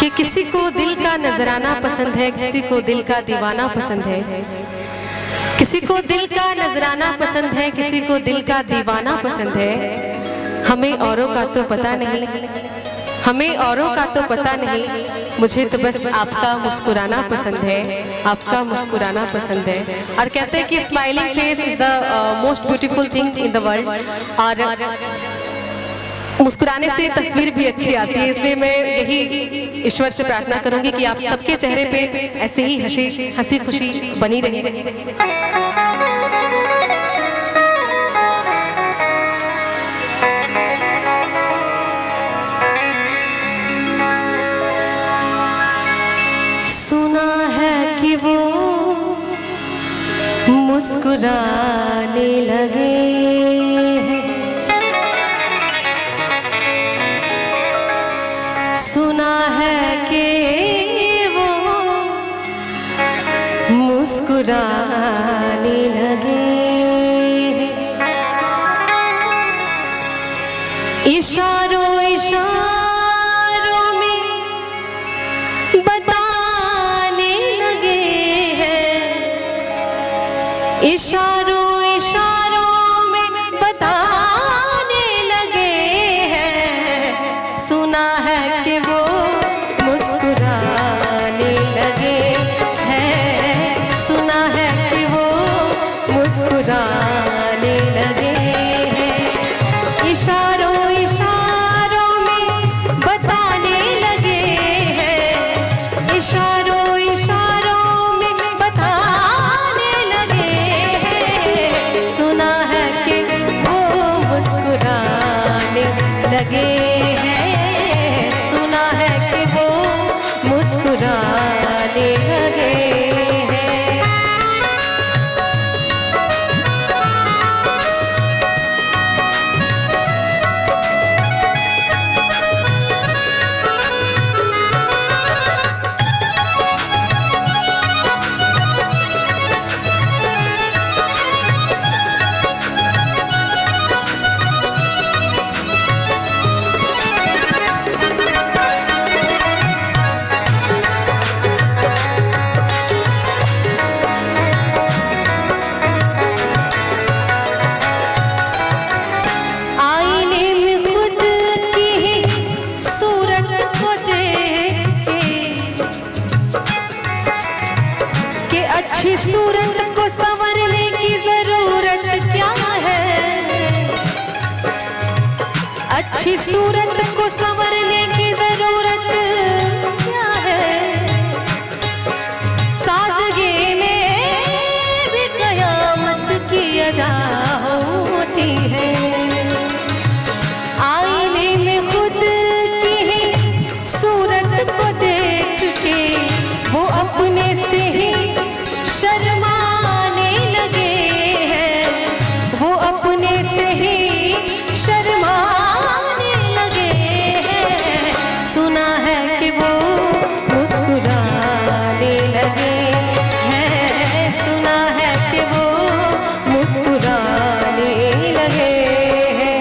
कि किसी को दिल का नजराना पसंद है, किसी को दिल का दीवाना पसंद है, किसी को दिल का नजराना पसंद है, किसी को दिल का दीवाना पसंद है। हमें औरों का तो पता नहीं, हमें औरों का तो पता नहीं, मुझे तो बस आपका मुस्कुराना पसंद है, आपका मुस्कुराना पसंद है। और कहते हैं कि smiling face is the most beautiful thing in the world. और मुस्कुराने से तस्वीर भी अच्छी आती है, इसलिए मैं यही ईश्वर से प्रार्थना करूंगी कि आप सबके चेहरे पे ऐसे ही हंसी खुशी बनी रहे। सुना है कि वो मुस्कुराने लगे हैं, सुना है कि वो मुस्कुराने लगे हैं। इशारों इशारों में बताने लगे हैं, इशारों इशारों में बताने लगे हैं। सुना है कि वो मुस्कुराने लगे हैं, सुना है कि वो मुस्कुराने लगे हैं। इशारों इशारों में बताने लगे हैं, इशारों इशारों में बताने लगे हैं। सुना है कि वो मुस्कुराने लगे हैं, सुना है कि वो मुस्कुराने लगे हैं। अच्छी सूरत को संवरने की जरूरत क्या है, अच्छी सूरत को संवरने की जरूरत क्या है। सादगी में भी कयामत की अदा होती है। आईने में खुद की ही सूरत को देख के वो अपने से ही शर्माने लगे हैं, वो अपने से ही शर्माने लगे हैं। सुना है कि वो मुस्कुराने लगे हैं, सुना है कि वो मुस्कुराने लगे हैं।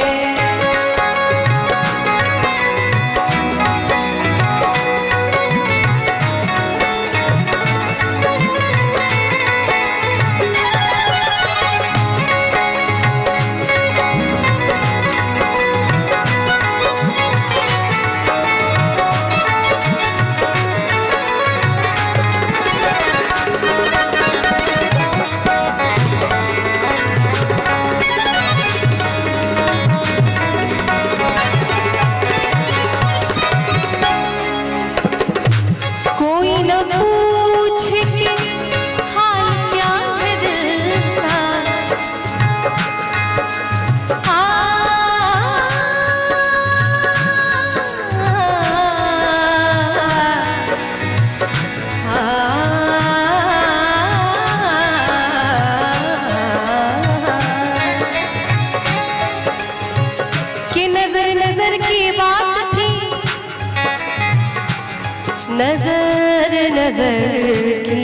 नजर नजर की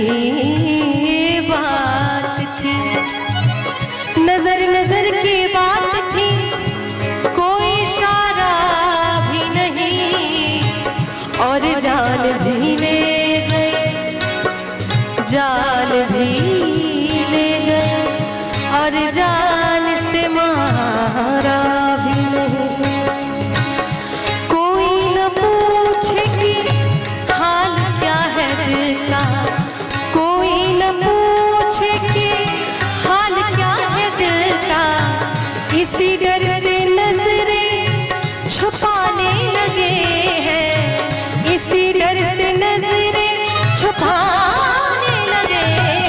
बात थी, नजर नजर की बात थी, कोई इशारा भी नहीं और जान जान भी ले गए, जान भी ले गए और जान से मारा भी नहीं। कोई न पूछे कि हाल क्या है दिल का, कोई न पूछे कि हाल क्या है दिल का। इसी डर से नजरें छुपाने लगे हैं, इसी डर से नजरें छुपाने लगे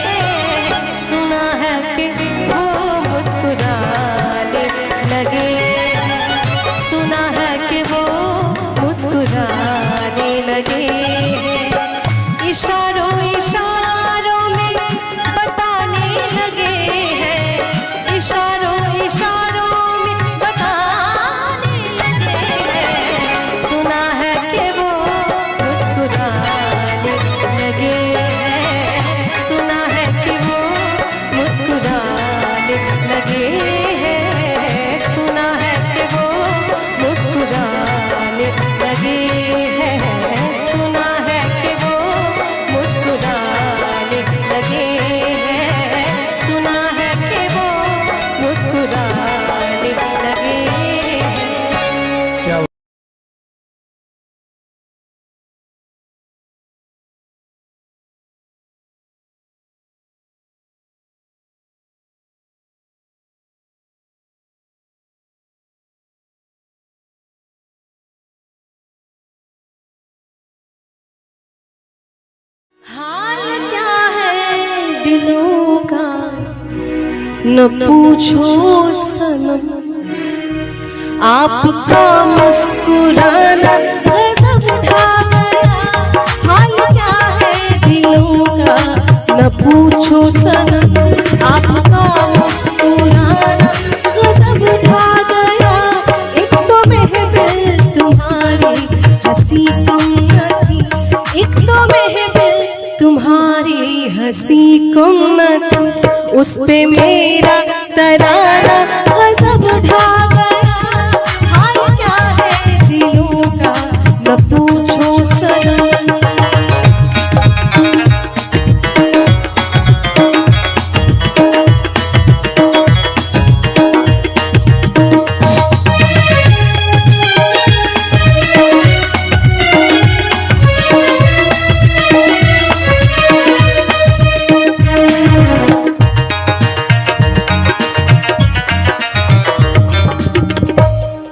हैं। सुना है कि वो मुस्कुराने लगे, सुना है कि वो मुस्कुराने लगे हैं। इशारों इशारों में बताने लगे हैं, इशारों इशारों में बताने लगे हैं। सुना है कि वो मुस्कुराने लगे हैं, सुना है कि वो मुस्कुराने लगे हैं, सुना है कि वो मुस्कुराने लगे हैं, सुना है कि वो मुस्कुराने लगे हैं, सुना है कि वो मुस्कुराने लगे हैं। हाल क्या है दिलों का न पूछो सनम, आपका मुस्कुराना गजब ढा गया। हाल क्या है दिलों का न पूछो सनम, आपका मुस्कुराना गजब ढा गया। एक तो महफिल तुम्हारी हंसी कम न थी, एक तो महफिल तुम्हारी हंसी कम न थी, उस पे मेरा तराना गजब ढा गया। हाल क्या है दिलों का न पूछो सनम।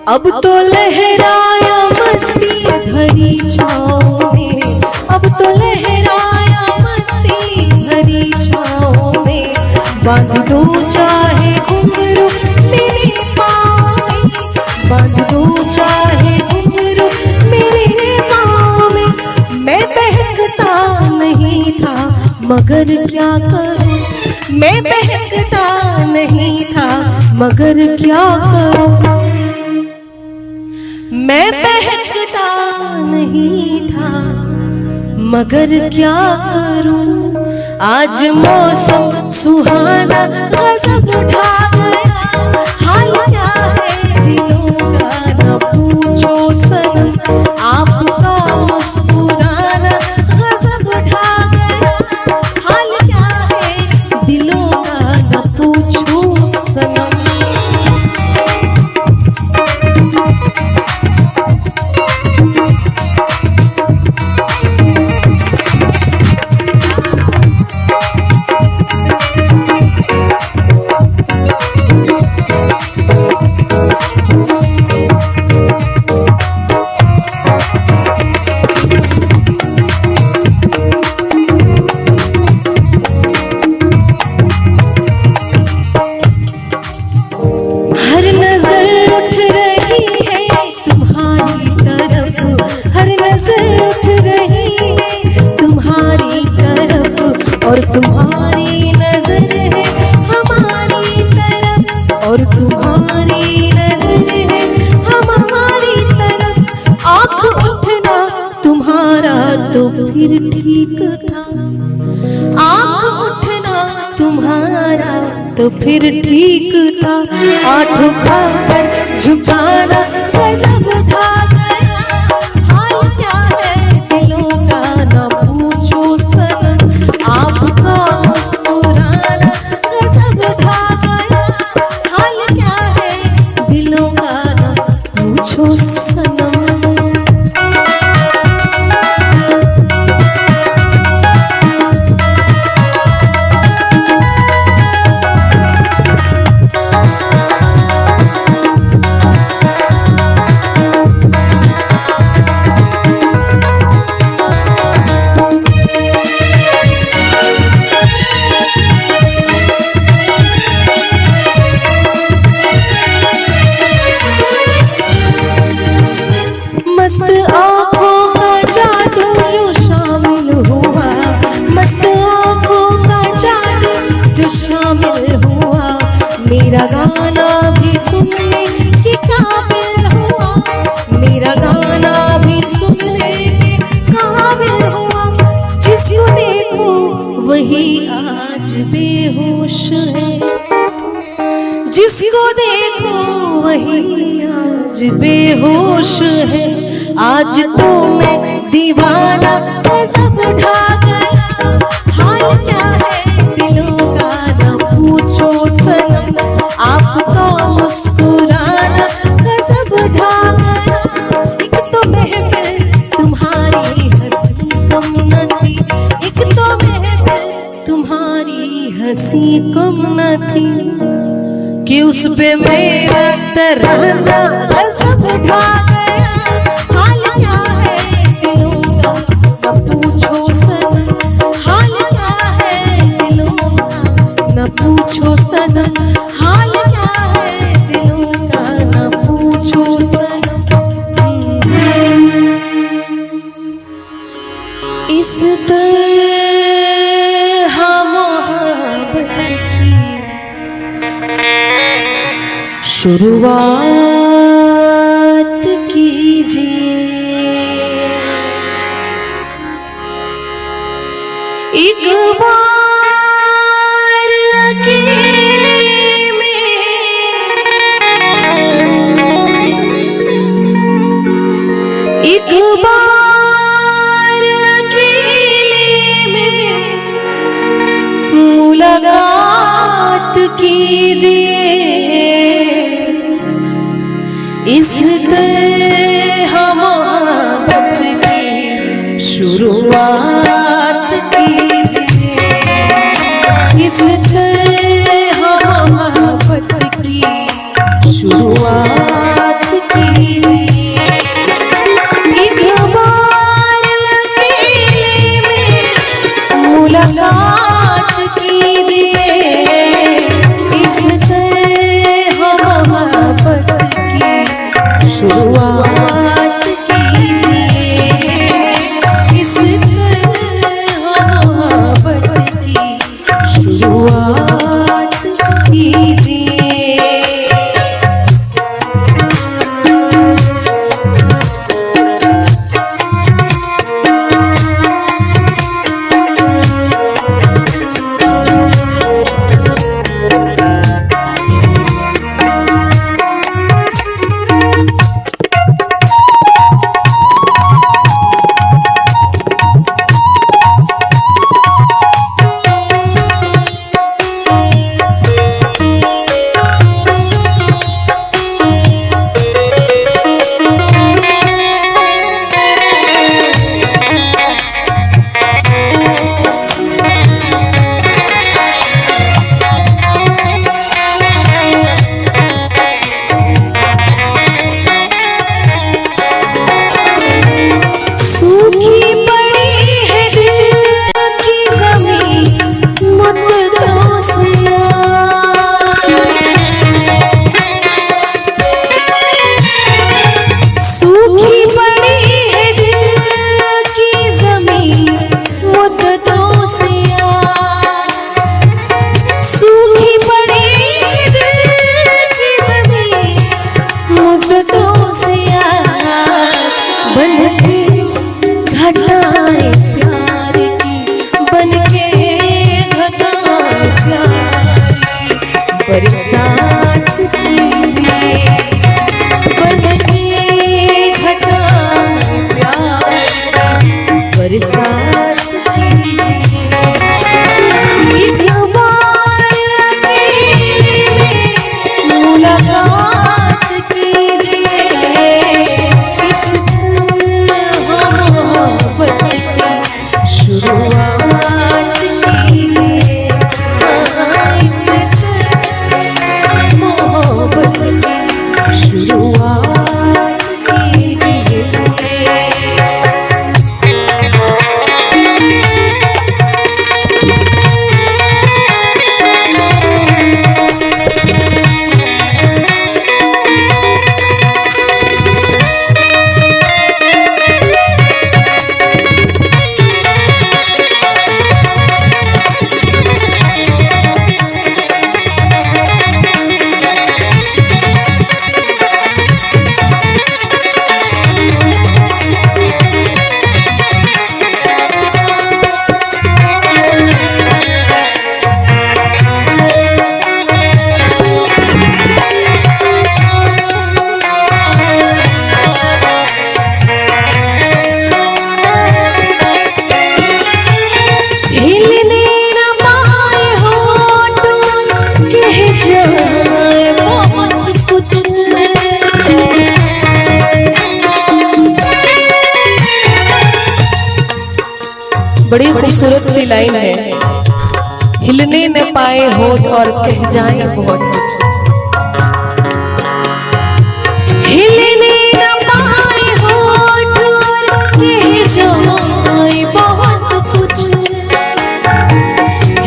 अब तो लहराया मस्ती भरी छाँव में, अब तो लहराया मस्ती भरी छाँव में। बांध दो चाहे घुंघरू मेरे पाँव में, बांध दो चाहे घुंघरू मेरे पाँव में। मैं बहकता नहीं था मगर क्या करूं, मैं बहकता नहीं था मगर क्या करूं। मैं बहकता नहीं था मगर क्या करूं। आज मौसम सुहाना गजब ढा गया। हाल क्या है दिलों का न पूछो सनम, आपका मुस्कुराना गजब ढा गया। हाल क्या है दिलों का न पूछो सनम। और तुम्हारी नजर है हमारी तरफ, और तुम्हारी नजर है हमारी तरफ। आँख उठना तुम्हारा तो फिर ठीक था, आँख उठना तुम्हारा तो फिर ठीक था। आठ उठाकर झुकाना गजब था गया। हाल क्या है दिलों वही आज बेहोश है, जिसको देखो वही आज बेहोश है। आज तो मैं दीवाना सब ढा गया, हाल क्या है दिलों का न पूछो सनम, आपका मुस्कुराना सब ढा गया। एक तो महफिल तुम्हारी हंसी कम न थी, एक तो महफिल तुम्हारी हंसी कम न थी, कि उस पे मेरा तराना सब ढा गया। हाल क्या है दिलों का न पूछो सनम, हाल क्या है दिलों का न पूछो सनम, हाल क्या है दिलों का न पूछो सनम। इस तरह मोहब्बत की शुरुआत कीजिए, एक बार अकेले में, एक बार अकेले में मुलाकात कीजिए। इस तरह मोहब्बत की शुरुआत कीजिए, इस तरह मोहब्बत की शुरुआत कीजिए। एक बार अकेले में मुलाकात कीजिए, इस तरह मोहब्बत शुरुआत कीजिए, इस तरह मोहब्बत की शुरुआत कीजिए। बरसात कीजिए, बनके घटा प्यार बरसात कीजिए। एक बार अकेले में मुलाकात कीजिए, इस मोहब्बत की शुरुआत कीजिए। इस मोहब्बत की शुरुआत कीजिए। बड़ी खूबसूरत सी लाइन है, हिलने न पाए होठ और कह जाए बहुत कुछ। हिलने न पाए होठ और कह जाए बहुत कुछ।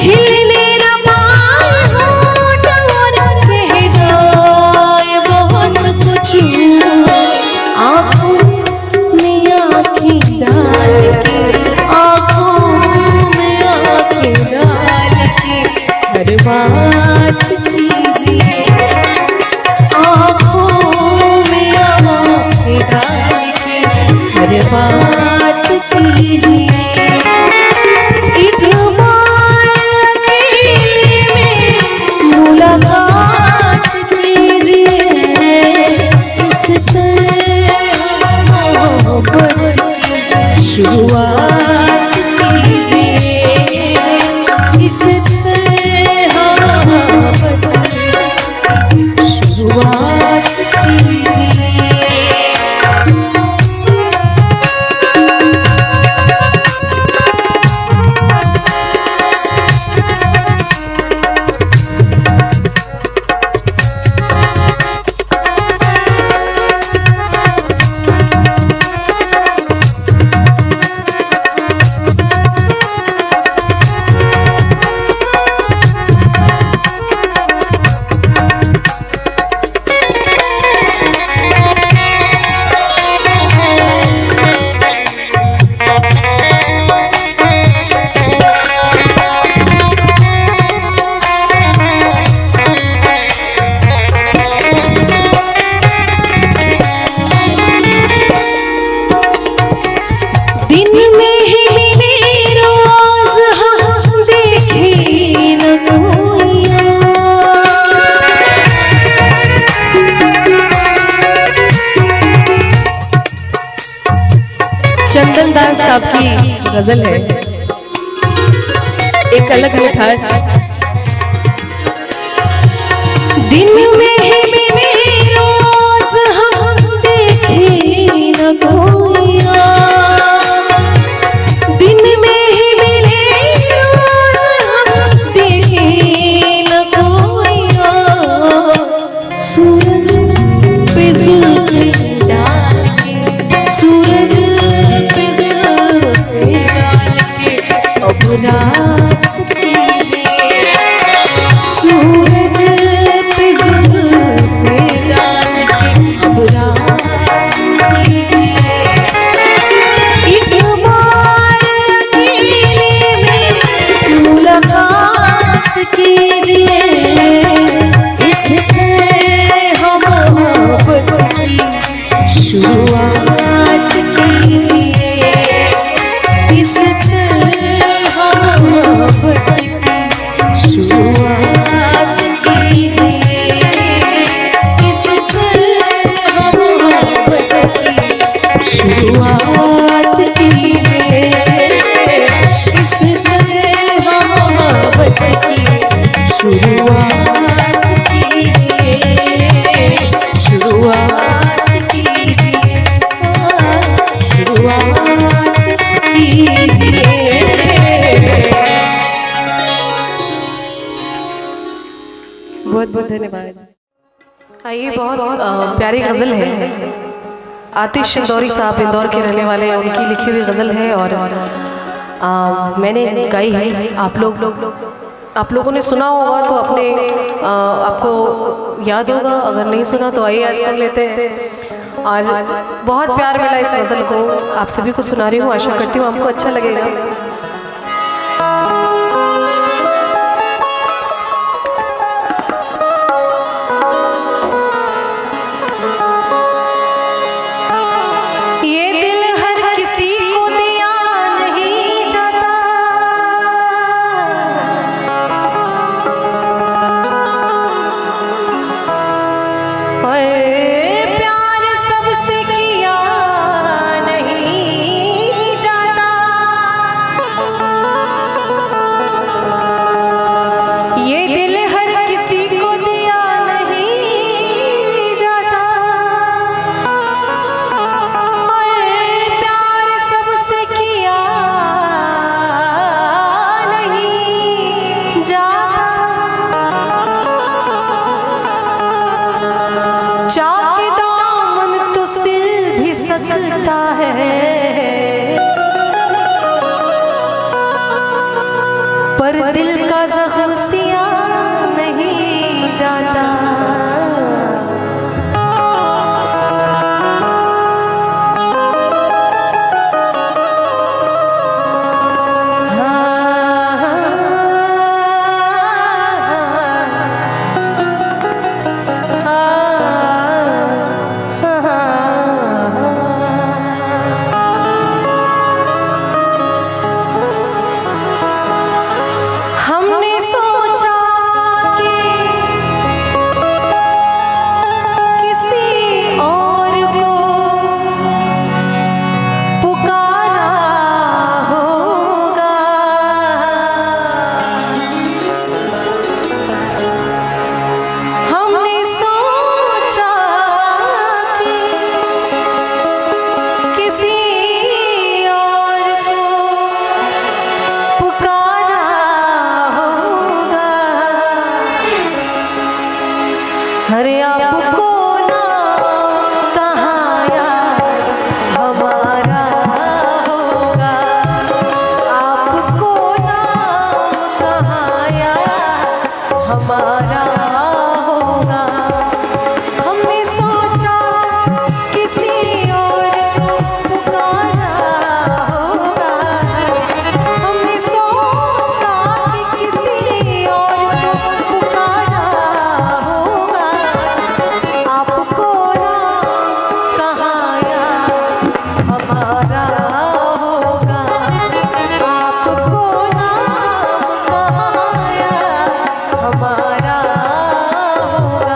हिलने न पाए होठ और कह जाए बहुत कुछ। आँखों में आँखें डाल के, आँखों में आँखें डाल के हर बात कीजिए। आँखों में आँखें डाल के हर बात कीजिए। एक बार अकेले में मुलाकात कीजिए। इससे मोहब्बत की शुरुआत कीजिए। इससे मोहब्बत की शुरुआत कीजिए। चंदन दास साहब की गजल है, एक अलग मिठास। दिन में ही मिले रोज हम देखे न कोइया। दिन में ही मिले रोज हम देखे न कोइया। सूरज पे जुल्फ़े डाल के, सूरज अब रात कीजिए। सूरज पे जुल्फ़े डाल के अब रात कीजिए। एक बार अकेले में मुलाकात कीजिए। इससे हम मोहब्बत की शुरुआत कीजिए। इससे मोहब्बत की शुरुआत कीजिए। इससे मोहब्बत की शुरुआत कीजिए। इससे मोहब्बत की शुरुआत कीजिए। शुरुआत कीजिए। शुरुआत कीजिए। बहुत बहुत धन्यवाद। ये बहुत प्यारी गज़ल है। आतिश इंदौरी साहब इंदौर के रहने वाले, उनकी लिखी हुई गज़ल है और मैंने गाई है। आप लोगों ने सुना होगा तो अपने आपको याद होगा, अगर नहीं सुना तो आइए आज सुन लेते हैं। और बहुत प्यार मिला इस गज़ल को, आप सभी को सुना रही हूँ, आशा करती हूँ आपको अच्छा लगेगा। का ज़ख्म सियाह नहीं जाता। अरे आपको ना कहाया हमारा होगा, आपको ना कहाया हमारा होगा। हमने सोचा किसी और को पुकारा होगा, हमने सोचा कि किसी और को पुकारा होगा। आपको ना कहाया हमारा होगा, आपको ना कहाया हमारा होगा।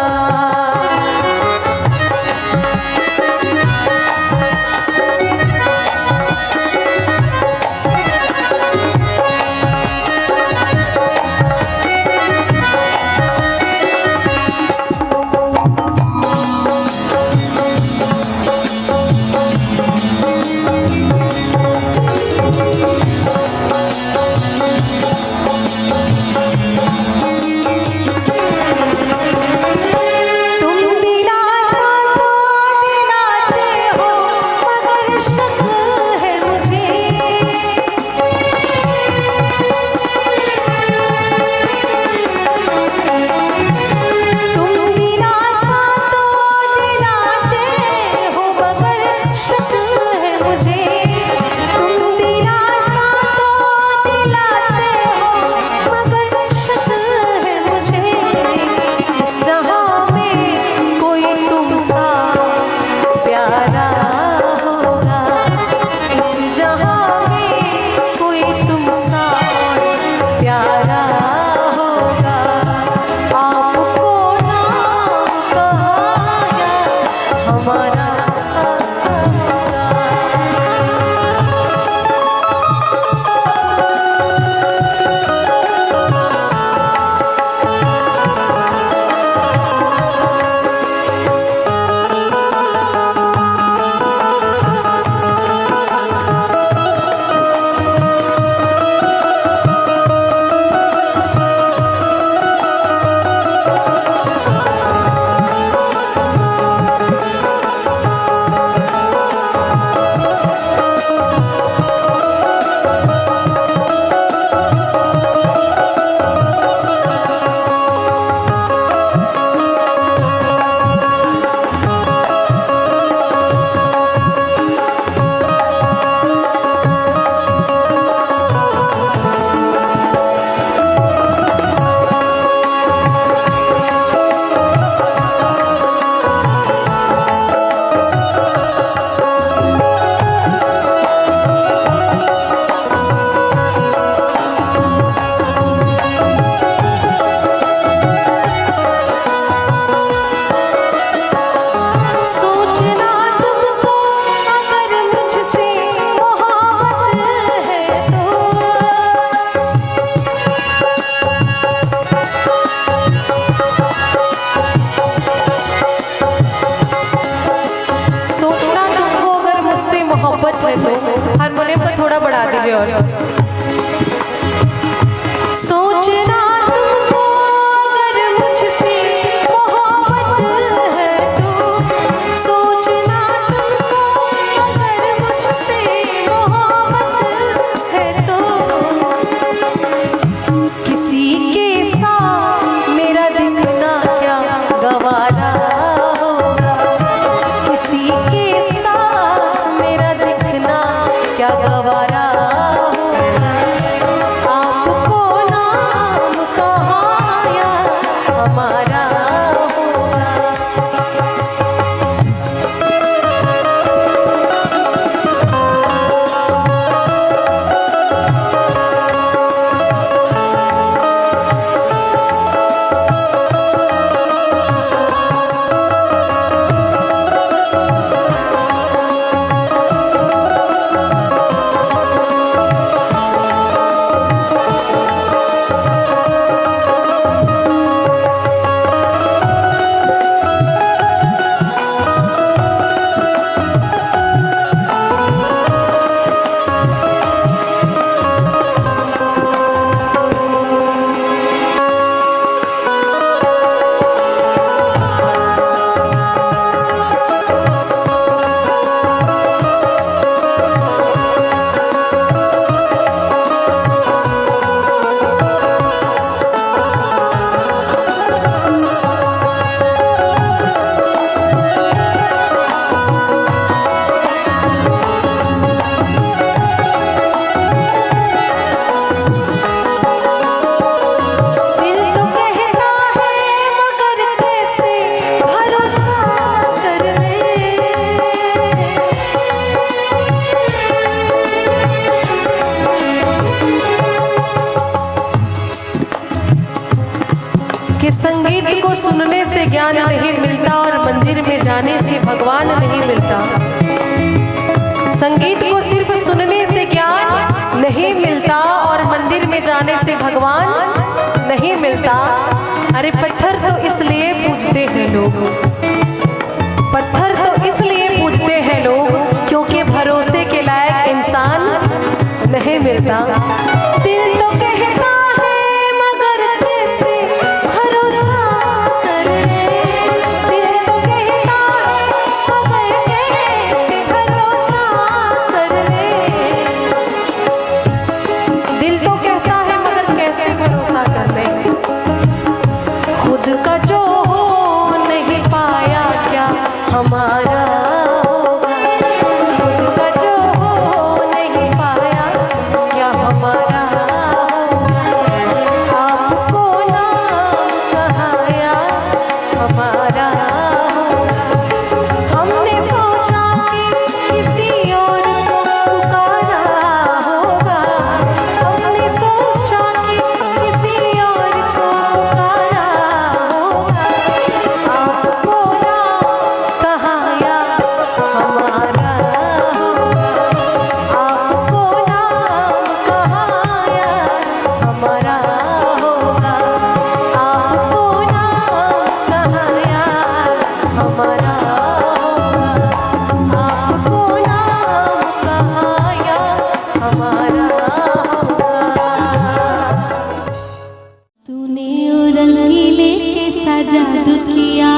मोहब्बत है तो हारमोनियम को थोड़ा बढ़ा दीजिए। और सोचना तुमको अगर मुझसे मोहब्बत है तो, सोचना तुमको अगर मुझसे मोहब्बत है तो, किसी हमारा होगा। आपको नाम कहाया हमारा होगा। कि संगीत को सुनने से ज्ञान नहीं मिलता और मंदिर में जाने से भगवान नहीं मिलता। संगीत को सिर्फ सुनने से ज्ञान नहीं मिलता और मंदिर में जाने से भगवान नहीं मिलता। अरे पत्थर तो इसलिए पूजते हैं लोग, पत्थर तो इसलिए पूजते हैं लोग क्योंकि भरोसे के लायक इंसान नहीं मिलता। दिल तो कहता हमारा होगा, खुद का जो हो नहीं पाया क्या हमारा होगा। आपको नाम कहाया हमारा होगा। हमने सोचा कि किसी और को पुकारा होगा, हमने सोचा कि किसी और को पुकारा होगा। आपको कहाया हमारा होगा, आपको नाम कहाया हमारा होगा, आपको नाम कहाया हमारा होगा, आपको नाम कहाया हमारा होगा। तूने ओ रंगीले के सजा दुखिया,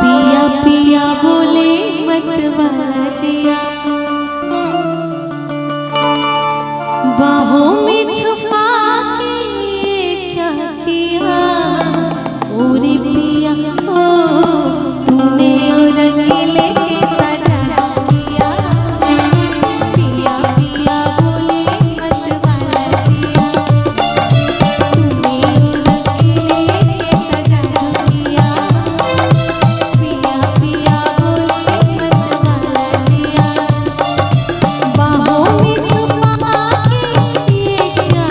पिया पिया बोले मत वाला जिया, बाहों में छुपा के क्या किया ओरे पिया। ओ तूने ओ रंगीले के सजा दुखिया, पिया पिया बोले मत वाला जिया। तूने ओ रंगीले के सजा दुखिया, पिया पिया बोले मत वाला जिया, बाहों में छुपा के ये क्या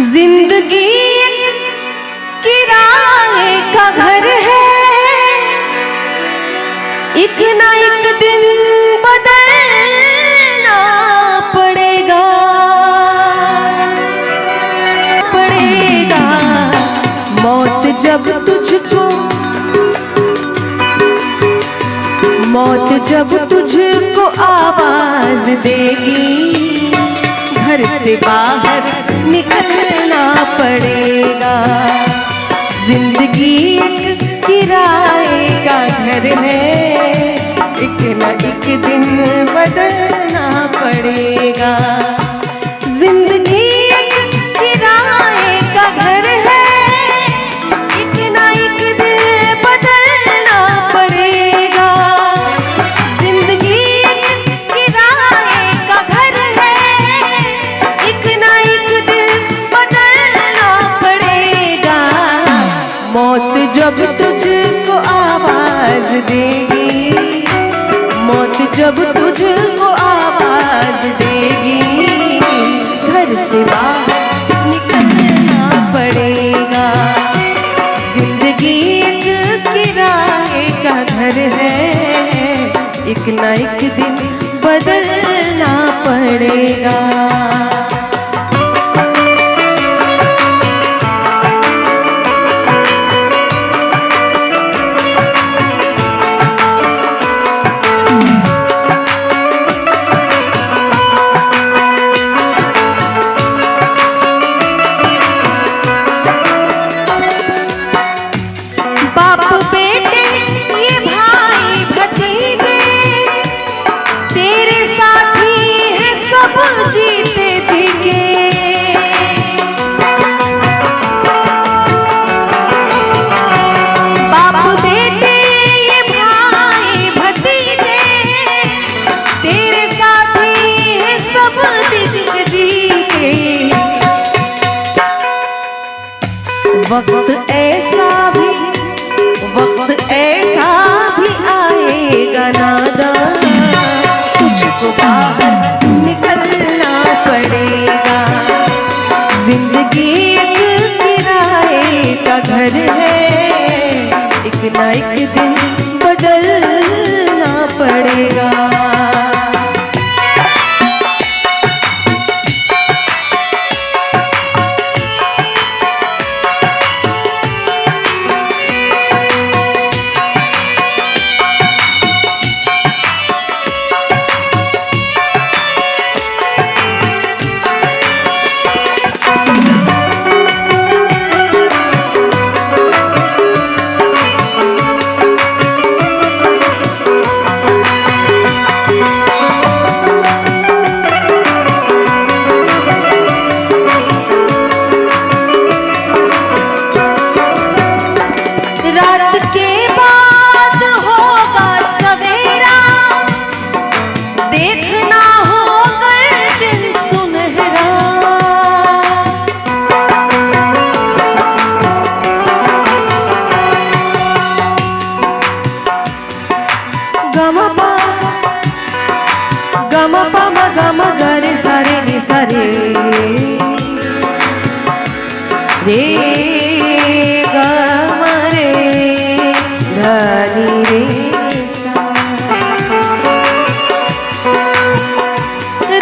जिंदगी एक किराए का घर है, एक ना एक दिन बदलना पड़ेगा पड़ेगा। मौत जब तुझको आवाज देगी, घर से बाहर निकलना पड़ेगा। जिंदगी एक किराए का घर है, एक न एक दिन बदलना पड़ेगा। जिंदगी एक किराए का घर है, एक न एक दिन बदलना पड़ेगा। जिंदगी एक किराए का घर है, एक न एक दिन बदलना पड़ेगा। मौत जब तुझको आवाज देगी, मौत जब तुझको आवाज देगी, घर से बाहर निकलना पड़ेगा। जिंदगी एक किराए का घर है, एक ना एक दिन बदलना पड़ेगा। वक्त ऐसा भी आएगा नादान, तुझको बाहर निकलना पड़ेगा। जिंदगी एक किराए का घर है, एक ना एक दिन बदलना पड़ेगा। रे ग म रे धनी रे सा।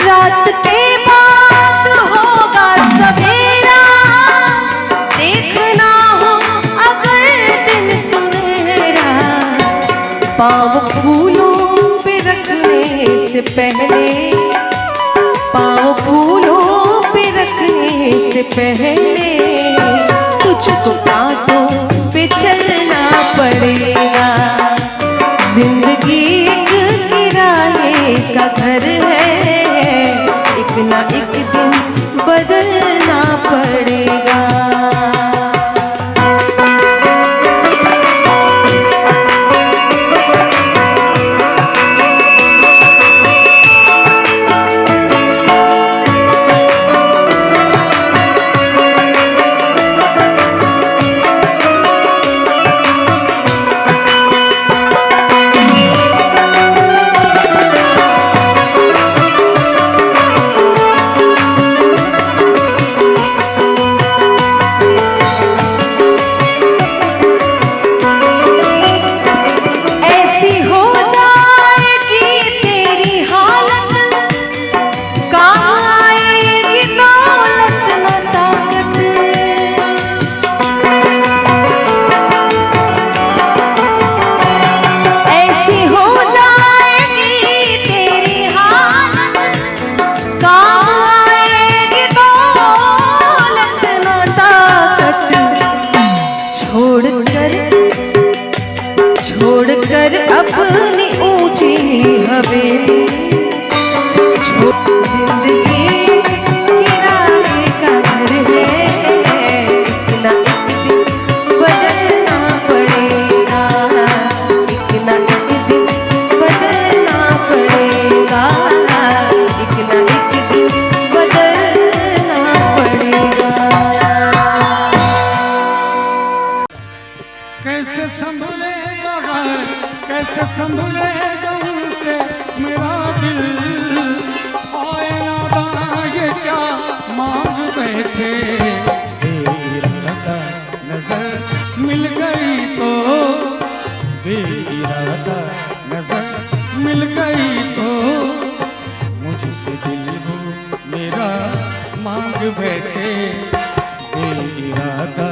रात के बाद होगा सवेरा, देखना हो अगर दिन सुनहरा। पाँव फूलों पे रखने से पहले, पाँव फूलों पे रखने से पहले, तुझको कांटों पे चलना पड़ेगा। जिंदगी एक किराए का घर है, एक ना एक दिन बदलना पड़ेगा। कर अपनी ऊंची हवेली, जिंदगी किराए का घर है, एक ना एक दिन बदलना पड़ेगा, एक ना एक दिन बदलना पड़ेगा, एक ना एक दिन बदलना पड़ेगा। कैसे संभलेगा कैसे संभलेगा उनसे मेरा दिल, आए नादा ये क्या मांग बैठे, बेइरादा नजर मिल गई तो, बेइरादा नजर मिल गई तो, मुझसे दिल वो मेरा मांग बैठे, बेइरादा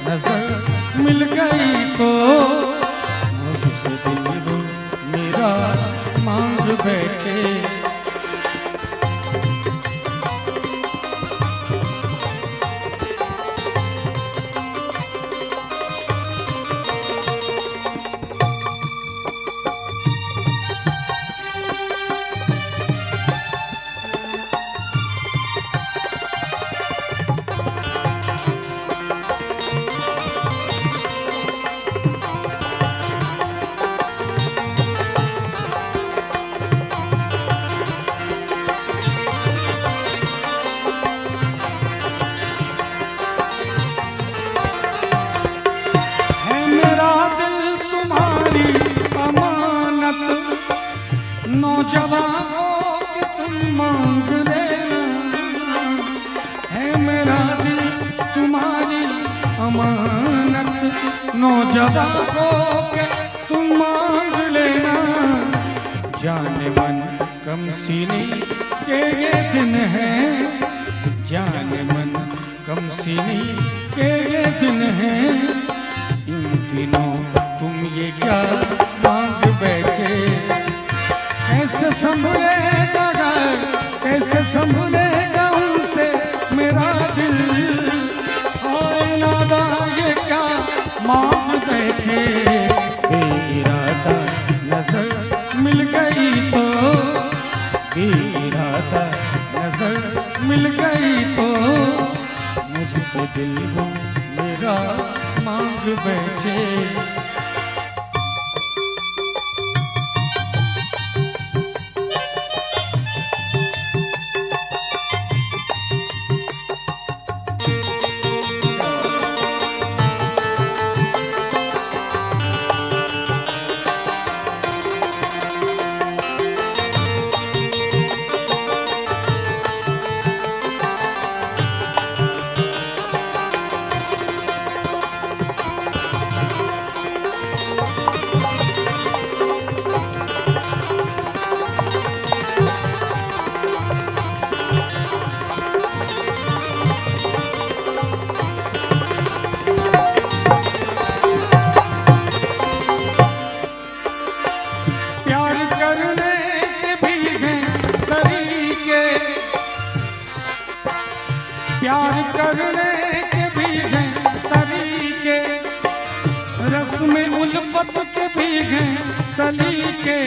नजर मिल गई तो, मुझसे दिल वो मेरा मांग बैठे। नौजवानों के तुम मांग लेना, है मेरा दिल तुम्हारी अमानत, नौजवानों के तुम मांग लेना, जाने मन कम सीने के ये दिन है, जाने मन कम सीने के ये दिन है, इन दिनों तुम ये क्या मांग बैठे, कैसे संभलेगा कैसे संभलेगा उनसे मेरा दिल, हाय नादा ये क्या मांग बैठे, बेइरादा नजर मिल गई तो, बेइरादा नजर मिल गई तो, मुझसे दिल वो मेरा मांग बैठे। प्यार करने के भी हैं तरीके, रस्म उल्फत के भी हैं सलीके,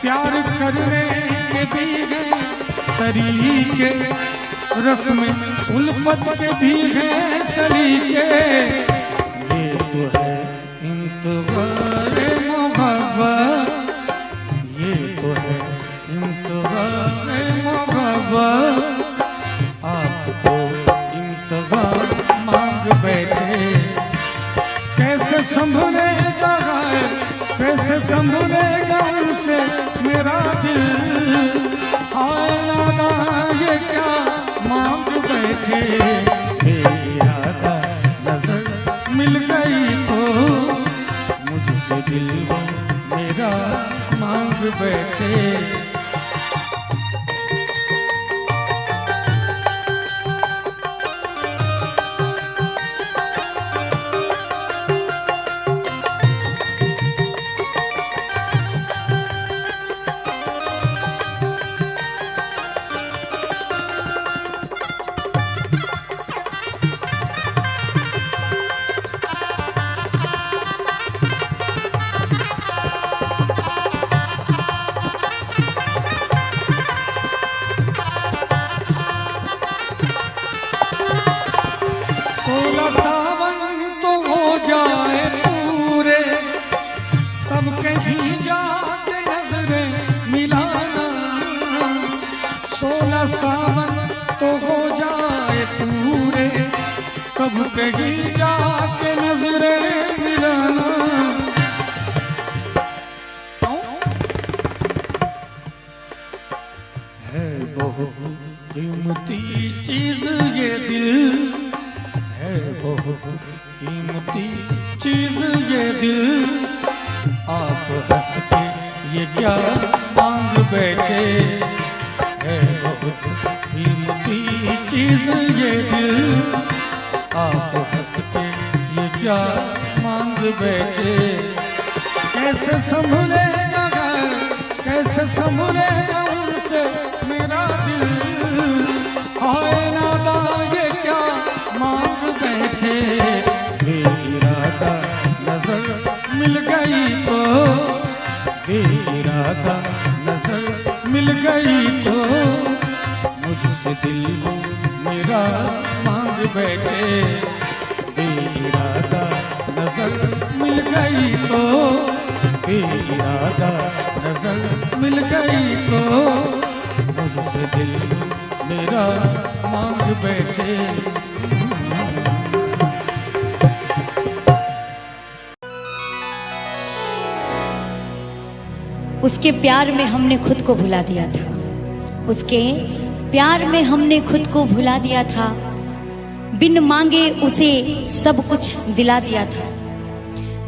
प्यार करने के भी हैं तरीके, रस्म उल्फत के भी हैं सलीके, ये तो है इंतज़ारे मोहब्बत, ये तो है इंतज़ारे मोहब्बत, आपको इंतज़ार मांग बैठे, कैसे संभलेगा कैसे संभलेगा उनसे मेरा दिल, हाय नादा ये क्या मांग बैठे, बेइरादा नजर मिल गई तो, मुझसे दिल वो मेरा मांग बैठे। सब पे ही जाके नजरें मिलाना। क्यों? है बहुत कीमती चीज ये दिल, है बहुत कीमती चीज ये दिल। आप हंस के ये क्या मांग बैठे, है बहुत कीमती चीज ये दिल। आप हंस के ये क्या मांग बैठे। कैसे संभलेगा, कैसे संभलेगा उनसे मेरा दिल। हाय नादा ये क्या मांग बैठे। बेइरादा नजर मिल गई तो, बेइरादा नजर मिल गई तो, मुझसे दिल मेरा मांग बैठे। बेइरादा नजर मिल गई तो, बेइरादा नजर मिल गई तो, मुझसे दिल मेरा मांग बैठे। उसके प्यार में हमने खुद को भुला दिया था, उसके प्यार में हमने खुद को भुला दिया था। बिन मांगे उसे सब कुछ दिला दिया था,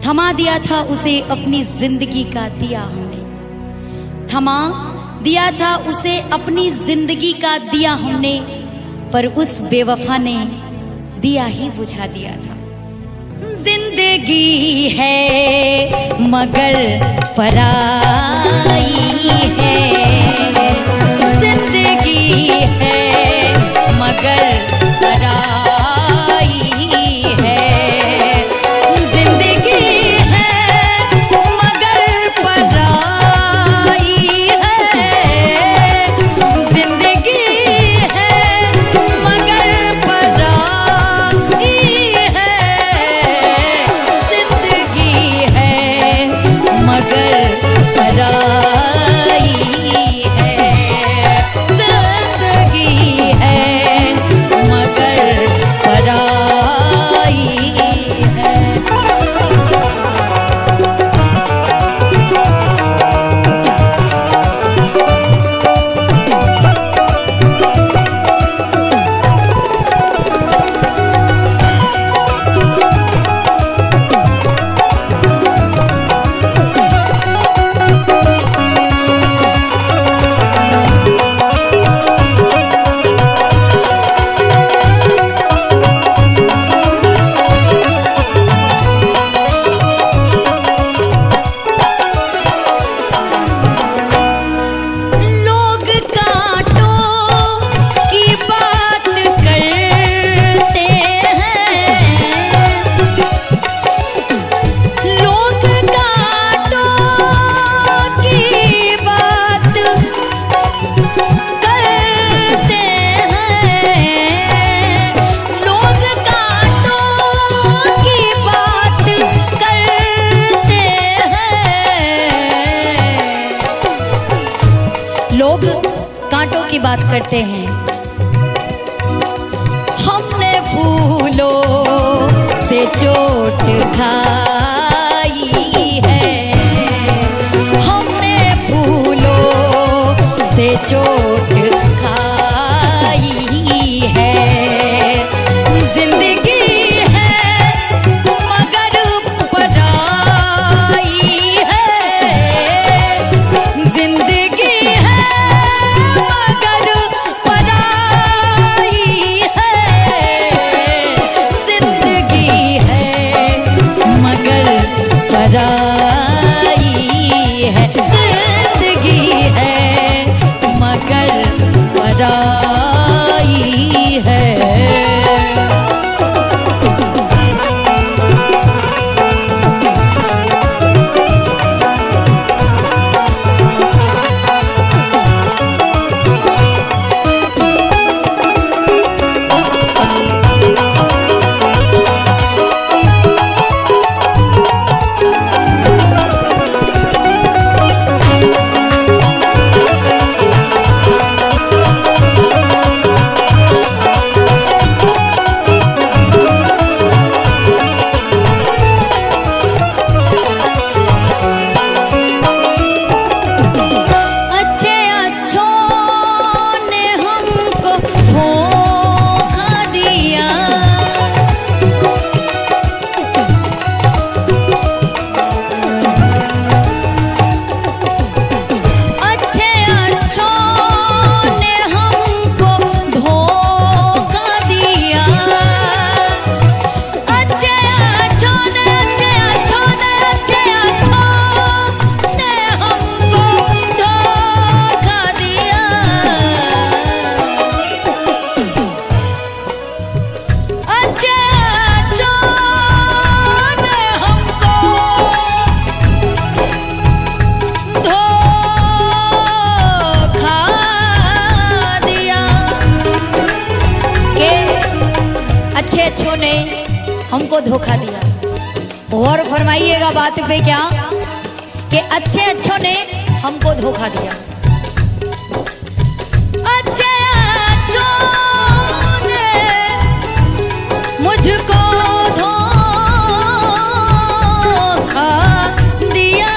थमा दिया था उसे अपनी जिंदगी का दिया हमने, थमा दिया था उसे अपनी जिंदगी का दिया हमने। पर उस बेवफा ने दिया ही बुझा दिया था। जिंदगी है मगर पराई है, जिंदगी है मगर पराई है, जिंदगी है मगर पराई है, जिंदगी है मगर पराई है, जिंदगी है मगर पराई है, जिंदगी है मगर पराई है। लोग कांटों की बात करते हैं, लोग कांटों की बात करते हैं, लोग कांटों की बात करते हैं, लोग कांटों की बात करते हैं। हमने फूलों से चोट खाई है, हमने फूलों से चोट खाई है, जिंदगी है मगर पराई है, जिंदगी है मगर पराई है, जिंदगी है मगर अच्छे अच्छों ने हमको धोखा दिया। और फरमाइएगा बात पे क्या कि अच्छे अच्छों ने हमको धोखा दिया। अच्छे अच्छों ने मुझको धोखा दिया,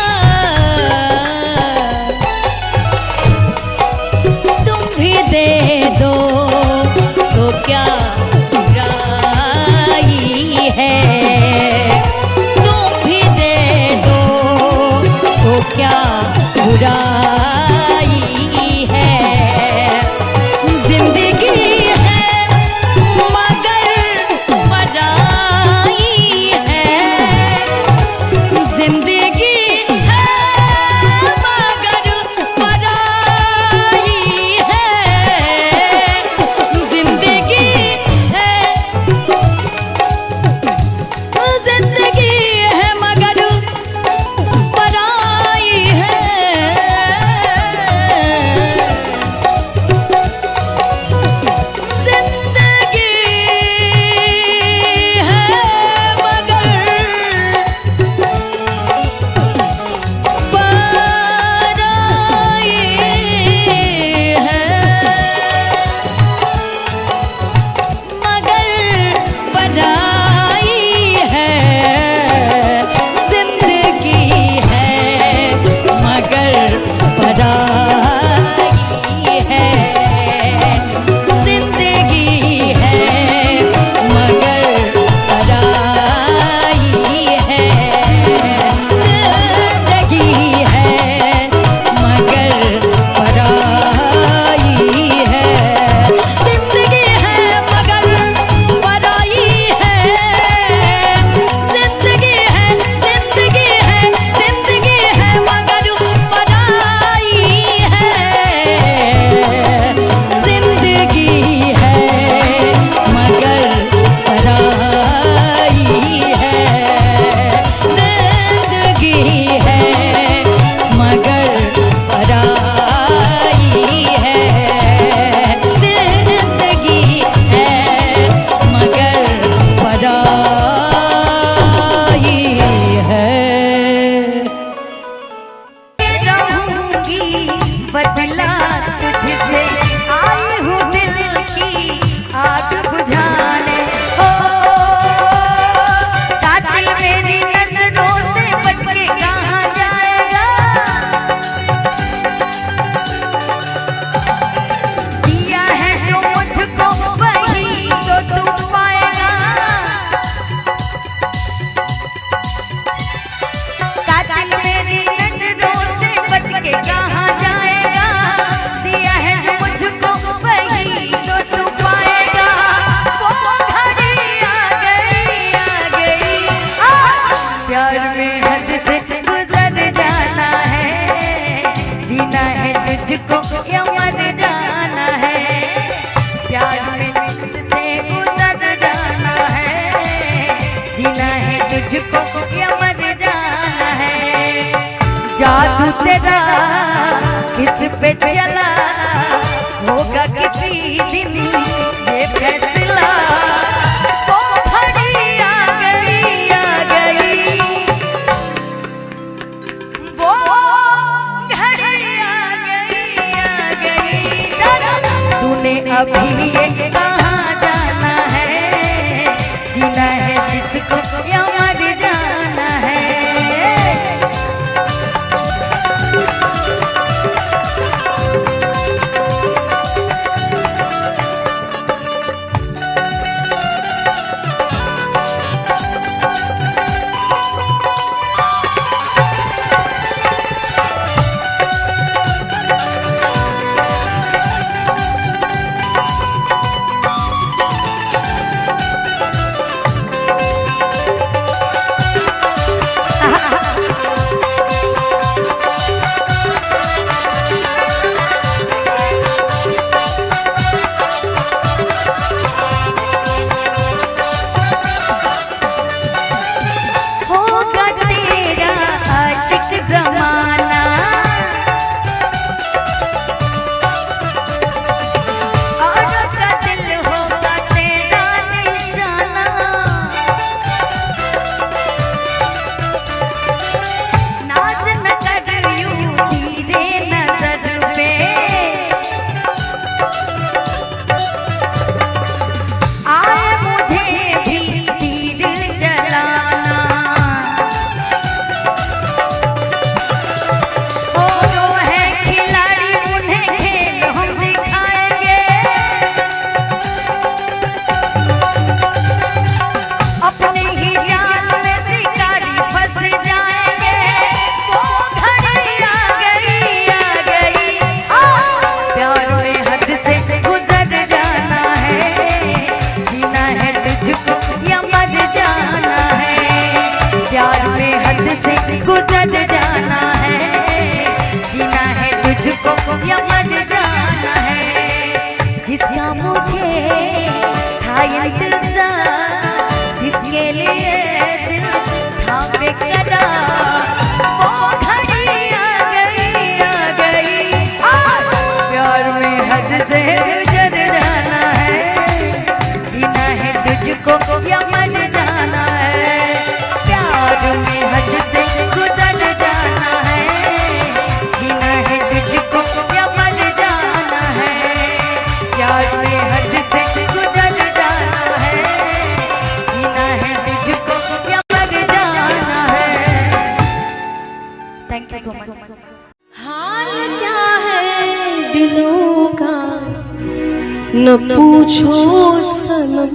तुम भी दे दो तो क्या बुराई है, तुम भी दे दो तो क्या बुराई है। जिंदगी है मगर पराई है, जिंदगी है मगर पराई है, जिंदगी है, जिंदगी है मगर पराई है, जिंदगी है मगर पराई है, मगर पराई है, जिंदगी है मगर पराई है, जिंदगी है मगर पराई है, जिंदगी है मगर पराई है, जिंदगी है मगर पराई है, जिंदगी है, जिंदगी है, जिंदगी है मगर पराई है, जिंदगी है मगर पराई है, जिंदगी है मगर पराई है, जिंदगी है मगर पराई है। रहूंगी बदला तुझसे, आई हूँ दिल की आग बुझाने। हो कातिल मेरी नजरों से बच के कहाँ जाएगा, दिया है जो मुझको वही तो तू पाएगा। कातिल मेरी नजरों से बच के कहाँ जाएगा, दिया है जो मुझको वही तो तू पाएगा। वो घड़ी आ गई, आ गई, प्यार में हद से गुजर जाना है, जीना है तुझको या मर जाना है, प्यार में हद से गुजर जाना है, जीना है तुझको या मर जाना है। जादू तेरा किस पे चला होगा किसी दिन ये फैसला। वो घड़ी आ गई, आ गई, वो घड़ी आ गई, आ गई। तूने अभी ये कहाँ जाना है, जीना है जिसको या मर जाना है। गुजर जाना है, जीना है तुझको या मर जाना है। जिसका मुझे था इंतजार, जिसके लिए दिल था बेकरार, वो घड़ी आ गई, आ गई। प्यार में हद से गुजर जाना है, जीना है तुझको या मर जाना है। प्यार में हद से गुजर जाना है, जीना है तुझको या मर जाना है। प्यार में हद से गुजर जाना है, जीना है तुझको या मर जाना है। Thank you so much. हाल क्या है दिलों का न पूछो सनम,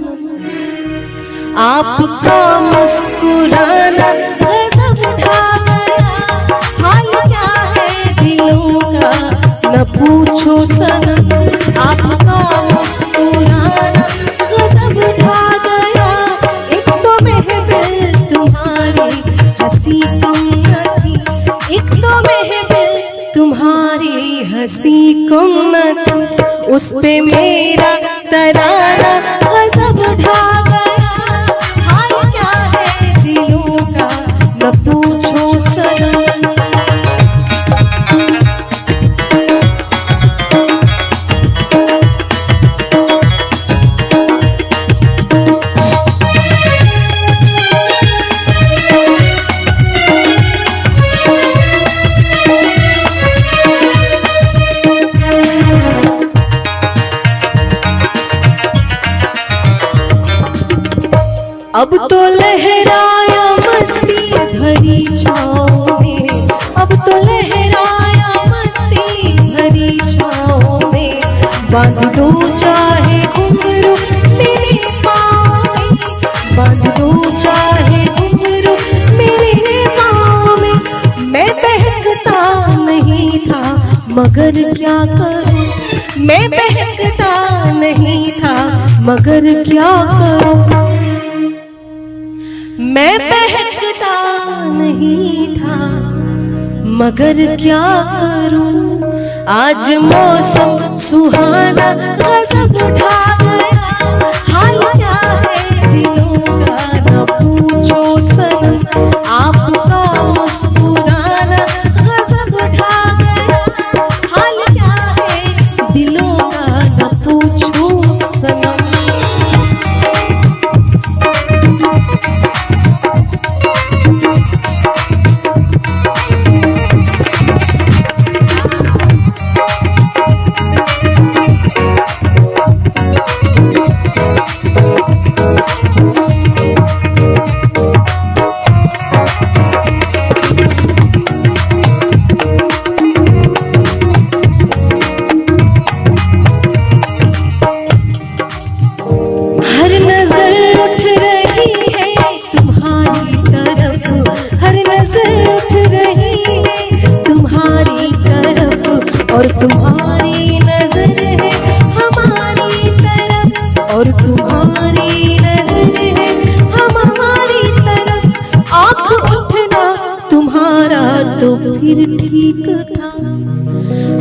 आपका मुस्कुराना गजब ढा गया। हाल क्या है दिलों का न पूछो सनम, आपका मुस्कुराना गजब ढा गया। एक तो महफिल तुम्हारी हंसी कम न थी, एक तो महफिल तुम्हारी हंसी कम न थी, उस पे मेरा तराना गजब ढा गया। हाल क्या है दिलों का न पूछो सनम। अब तो लहराया मस्ती भरी छाँव में, अब तो लहराया मस्ती भरी छाँव में। बांध दो चाहे घुंघरू मेरे पाँव में, बांध दो चाहे घुंघरू मेरे पाँव में। मैं बहकता नहीं था मगर क्या करूं, मैं बहकता नहीं था मगर क्या करूं। मैं बहकता नहीं था मगर क्या करूं। आज मौसम सुहाना गजब उठा गया। हाल क्या है दिलों का न पूछो सनम, आपका मुस्कुराना गजब उठा गया। हाल क्या है दिलों का न पूछो सनम। हर नजर उठ रही है तुम्हारी तरफ, हर नजर उठ रही है तुम्हारी तरफ। और तुम्हारी नजर है हमारी तरफ, और तुम्हारी नजर है हमारी तरफ। आँख उठना तुम्हारा तो फिर ठीक था,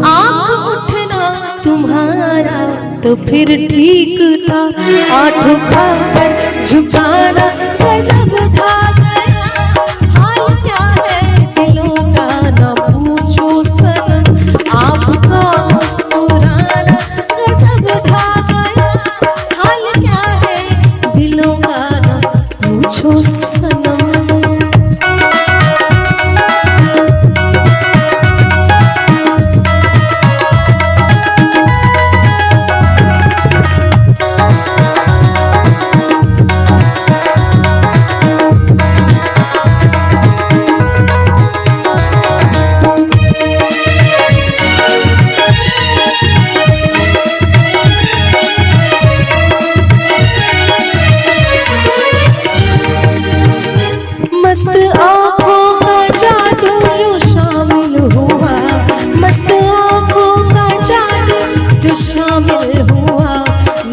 आँख उठना तुम्हारा तो फिर ठीक था। आठ उठाकर झुकाना गजब था गया। हाल क्या है दिलों का न पूछो सनम, आपका मुस्कुराना गजब था गया। हाल क्या है दिलों का न पूछो सनम। मस्त आँखों का जादू जो शामिल हुआ, मस्त आँखों का जादू जो शामिल हुआ।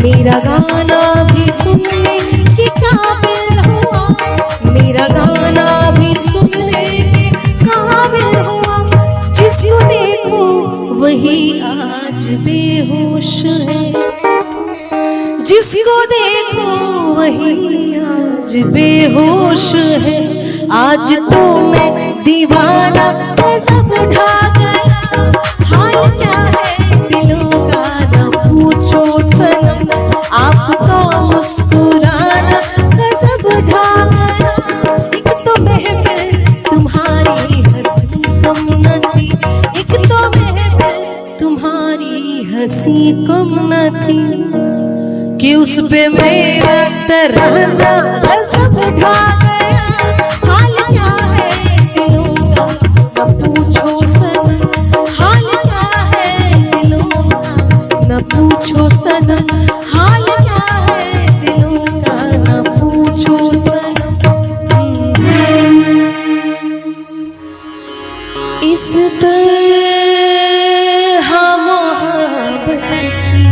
मेरा गाना भी सुनने के काबिल हुआ, मेरा गाना भी सुनने के वही आज बेहोश है। जिसको देखो वही आज बेहोश है। आज तो मैं दीवाना सब ढा गया। हाल क्या है दिलों का न पूछो सनम। आपका मुस्कुराना सब ढा गया। एक तो महफिल तुम्हारी हंसी कम न थी। एक तो महफिल तुम्हारी हंसी कम न थी कि उस पे मेरा तराना सब ढा गया। हाल क्या है दिलों का न पूछो सनम। हाल क्या है दिलों का न पूछो सनम। हाल क्या है दिलों का न पूछो सनम। इस तरह मोहब्बत की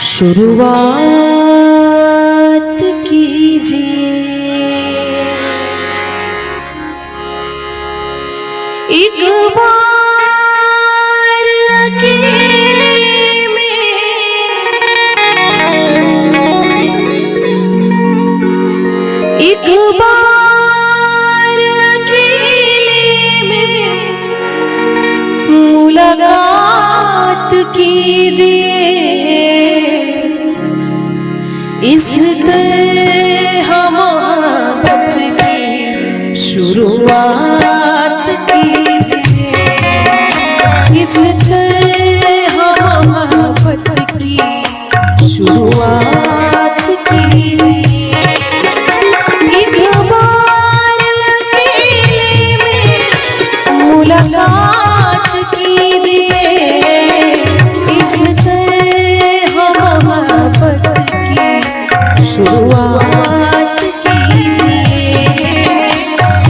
शुरुआत कीजिए। एक बार अकेले में एक बार अकेले में मुलाकात कीजिए। इस तरह मोहब्बत की शुरुआत कीजिए। इस तरह मोहब्बत की शुरुआत कीजिए। एक बार अकेले में मुलाकात कीजिए। इस तरह मोहब्बत की शुरुआत कीजिए।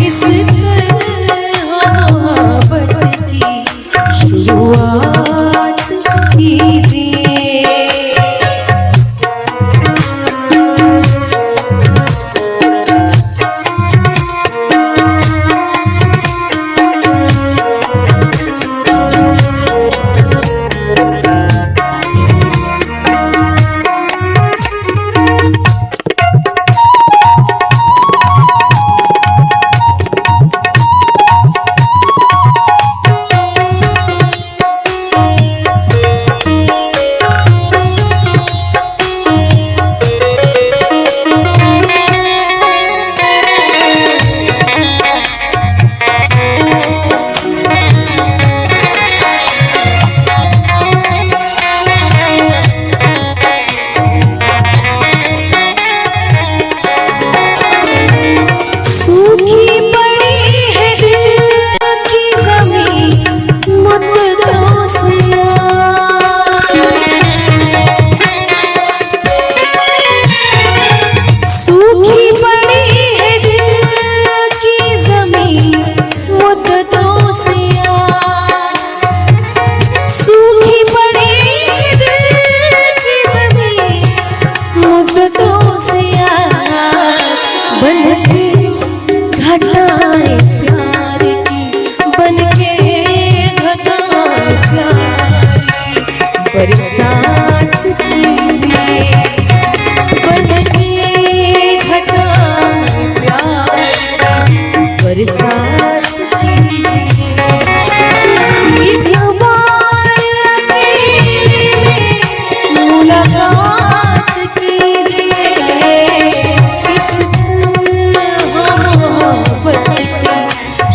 इस तरह मोहब्बत की शुरुआत कीजिए। बरसात कीजिए। बनके घटा प्यार बरसात कीजिए। एक बार अकेले में मुलाकात कीजिए। इस मोहब्बत की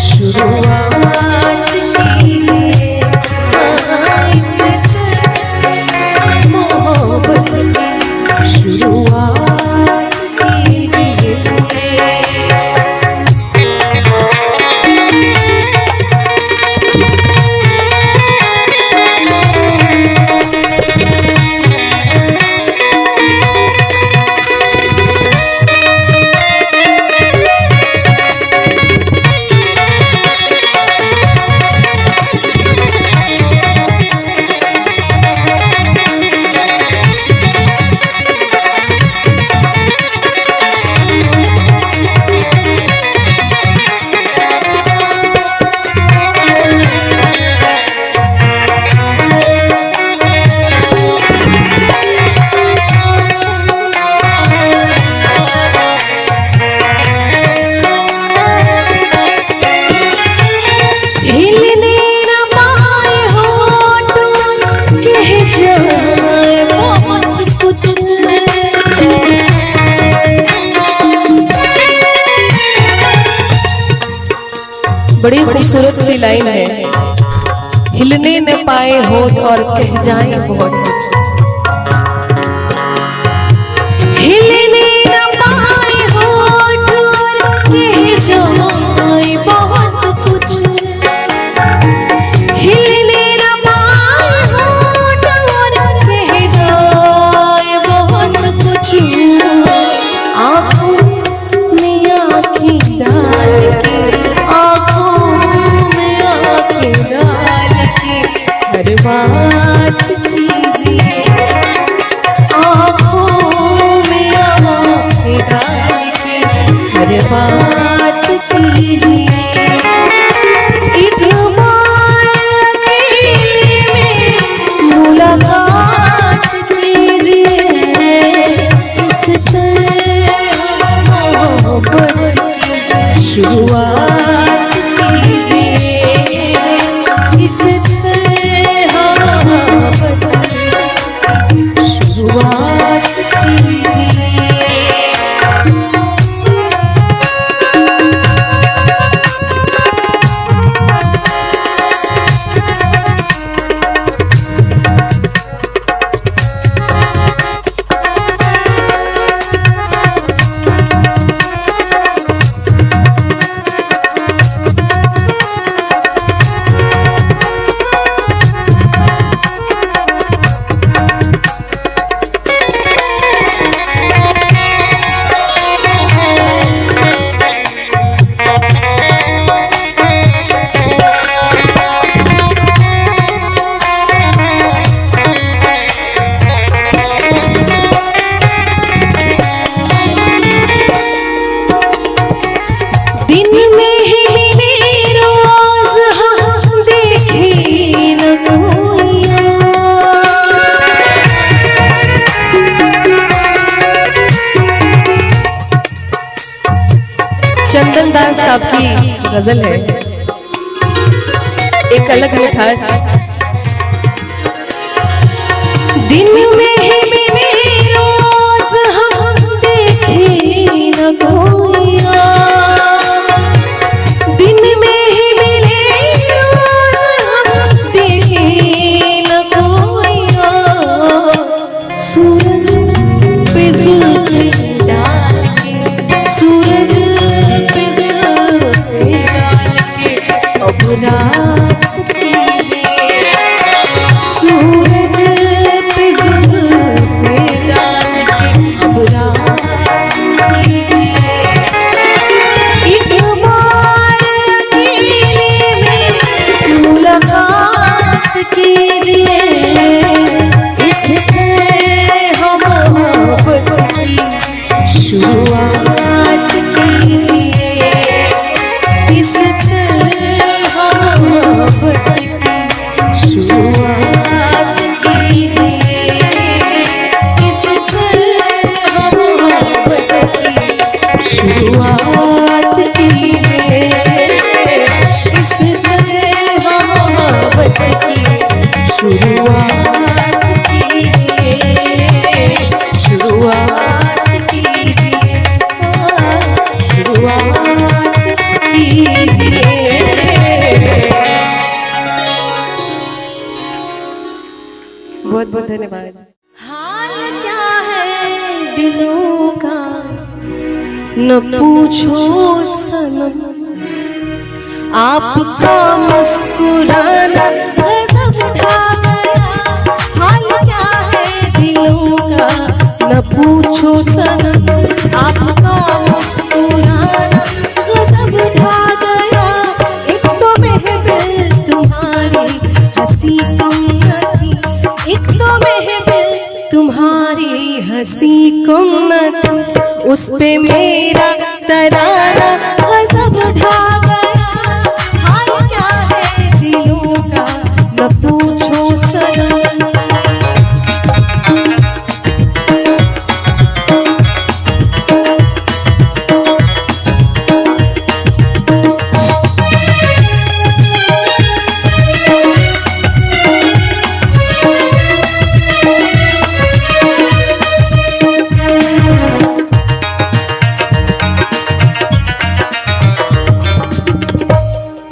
शुरुआत कीजिए। इस बड़ी खूबसूरत सी लाइन है, हिलने न पाए होठ और कह जाए बहुत कुछ। हिलने न पाए होठ और कह जाए बहुत कुछ। हिलने न पाए होठ और कह जाए बहुत कुछ। आँखों में आँखें डाल के, आँखों में आँखें डाल के हर बात कीजिए। आँखों में आँखें डाल के हर बात कीजिए। एक बार अकेले में मुलाकात कीजिए। इससे मोहब्बत की शुरुआत कीजिए। इससे मोहब्बत की शुरुआत कीजिए। चंदन दास साहब की गजल है, एक अलग मिठास। दिन में ही मिले रोज हम देखे न कोइया। दिन में ही मिले रोज हम देखे न कोइया। सूरज पे जुल्फ़े डाल के, सूरज अब रात कीजिए। सूरज पे जुल्फ़े डाल के अब रात कीजिए। एक बार अकेले में मुलाकात कीजिए। इससे हम मोहब्बत की शुरुआत कीजिए। इससे मोहब्बत की शुरुआत कीजिए। इससे मोहब्बत की शुरुआत कीजिए। इससे मोहब्बत की शुरुआत कीजिए। शुरुआत कीजिए। शुरुआत कीजिए। बहुत बहुत धन्यवाद। हाल क्या है दिलों का न पूछो सनम। आपका मुस्कुराना गजब ढा गया। हाल क्या है दिलों का न पूछो सनम। आपका मुस्कुराना गजब ढा गया। एक तो महफिल तुम्हारी हंसी कम न थी। एक तो महफिल तुम्हारी हंसी कम न थी। उस पे मेरा तराना गजब ढा गया। हाल क्या है दिलों का न पूछो सनम।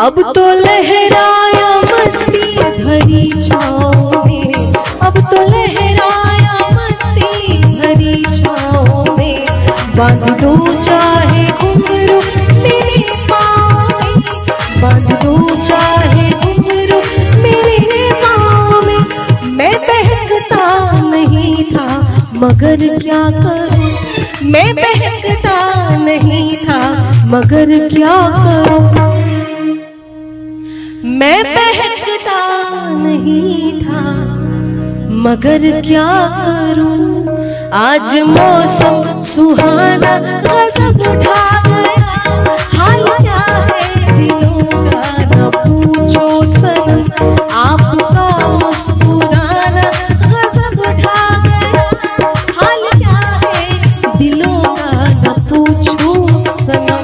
अब तो लहराया मस्ती भरी छाँव में, अब तो लहराया मस्ती भरी छाँव में। बांध दो चाहे घुंघरू मेरे पाँव में, बांध दो चाहे घुंघरू मेरे पाँव में। मैं बहकता नहीं था मगर क्या करूं, मैं बहकता नहीं था मगर क्या करूं, मैं बहकता नहीं था मगर क्या करूं। आज मौसम सुहाना गजब ढा गया, हाल क्या है दिलों का न पूछो सनम। आपका मुस्कुराना गजब ढा गया, हाल क्या है दिलों का न पूछो सनम।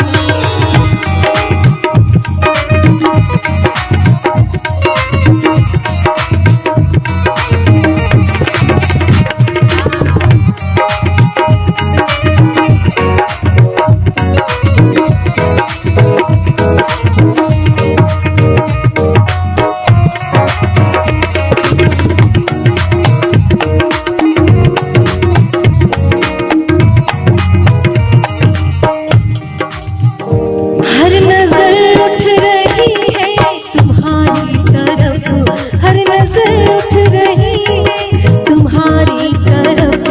हर नजर उठ रही है तुम्हारी तरफ, हर नजर उठ रही है तुम्हारी तरफ,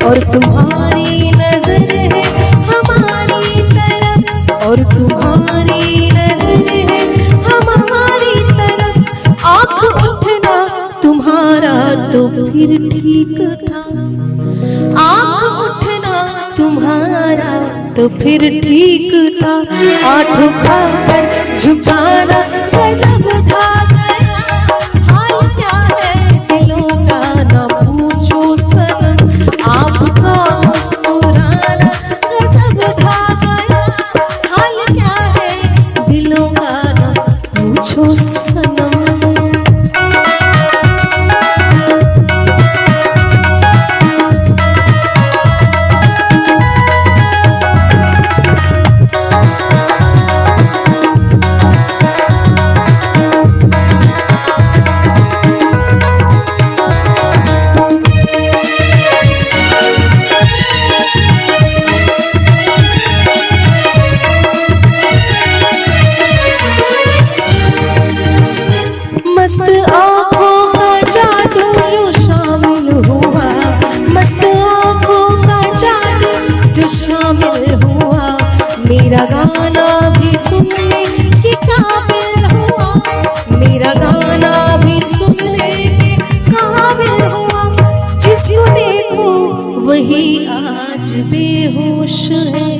और तुम्हारी नजर है हमारी तरफ, और तुम्हारी नजर है हमारी तरफ। आँख उठना तुम्हारा तो फिर ठीक था, आँख उठना तुम्हारा तो फिर ठीक था। आँखों खाकर झुकाना गजब ढा गया, हाल क्या है दिलों का न पूछो सनम। आपका मुस्कुराना गजब ढा गया, हाल क्या है दिलों का न पूछो सनम। मस्त आँखों का जादू जो शामिल हुआ, मस्त आँखों का जादू जो शामिल हुआ। मेरा गाना भी सुनने के काबिल हुआ, मेरा गाना भी सुनने के काबिल हुआ। जिसको देखो वही आज बेहोश है,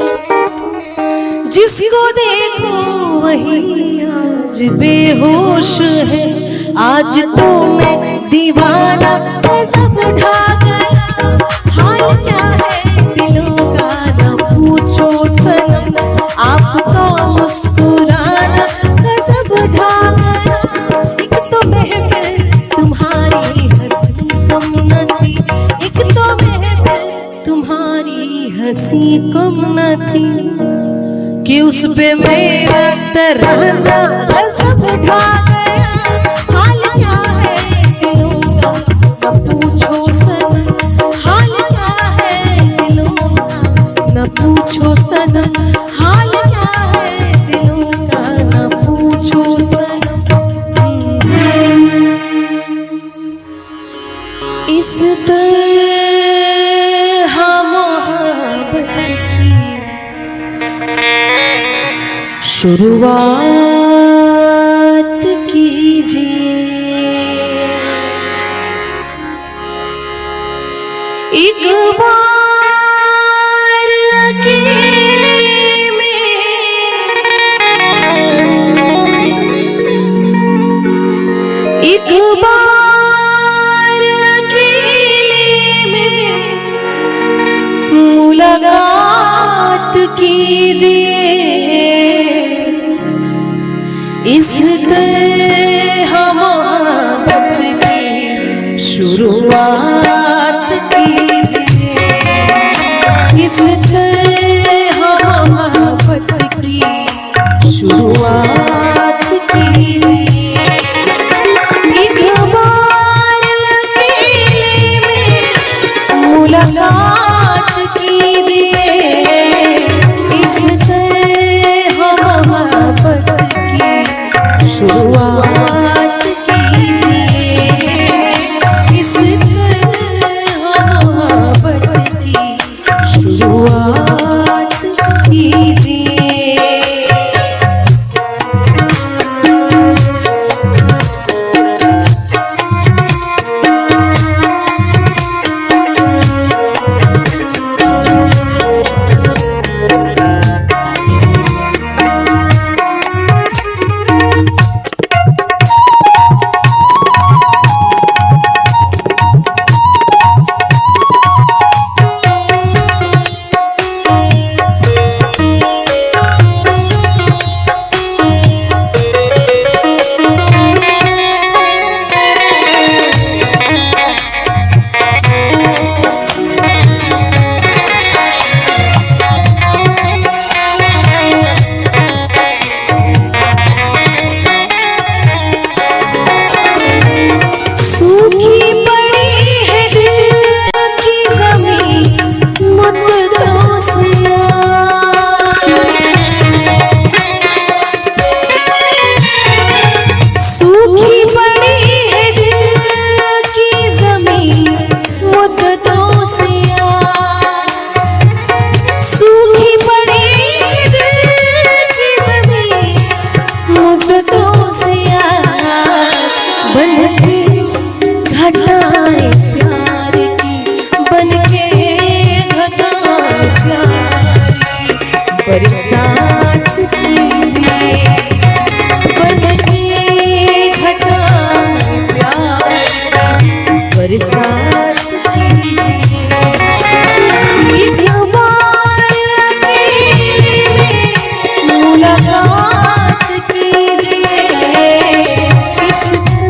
जिसको देखो वही आज बेहोश है। आज तो मैं दीवाना गजब ढा गया, हाल क्या है दिलों का न पूछो सनम। आपका मुस्कुराना गजब ढा गया, एक तो महफिल तुम्हारी हंसी कम न थी, एक तो महफिल तुम्हारी हंसी कम न थी, कि उस पे मेरा तराना गजब ढा गया। हाल क्या है दिलों का न पूछो सनम, हाल क्या है दिलों का न पूछो सनम, हाल क्या है दिलों का न पूछो सनम। इस तरह मोहब्बत की शुरुआत कीजिए, एक बार अकेले में, एक बार अकेले में मुलाकात कीजिए। इस तरह मोहब्बत की शुरुआत कीजिए, इस तरह मोहब्बत की शुरुआत कीजिए। शुरुआत कीजिए। बरसात कीजिए, बन के घटा प्यार की बरसात कीजिए। ईद मुबारक में मुलाकात कीजिए, इससे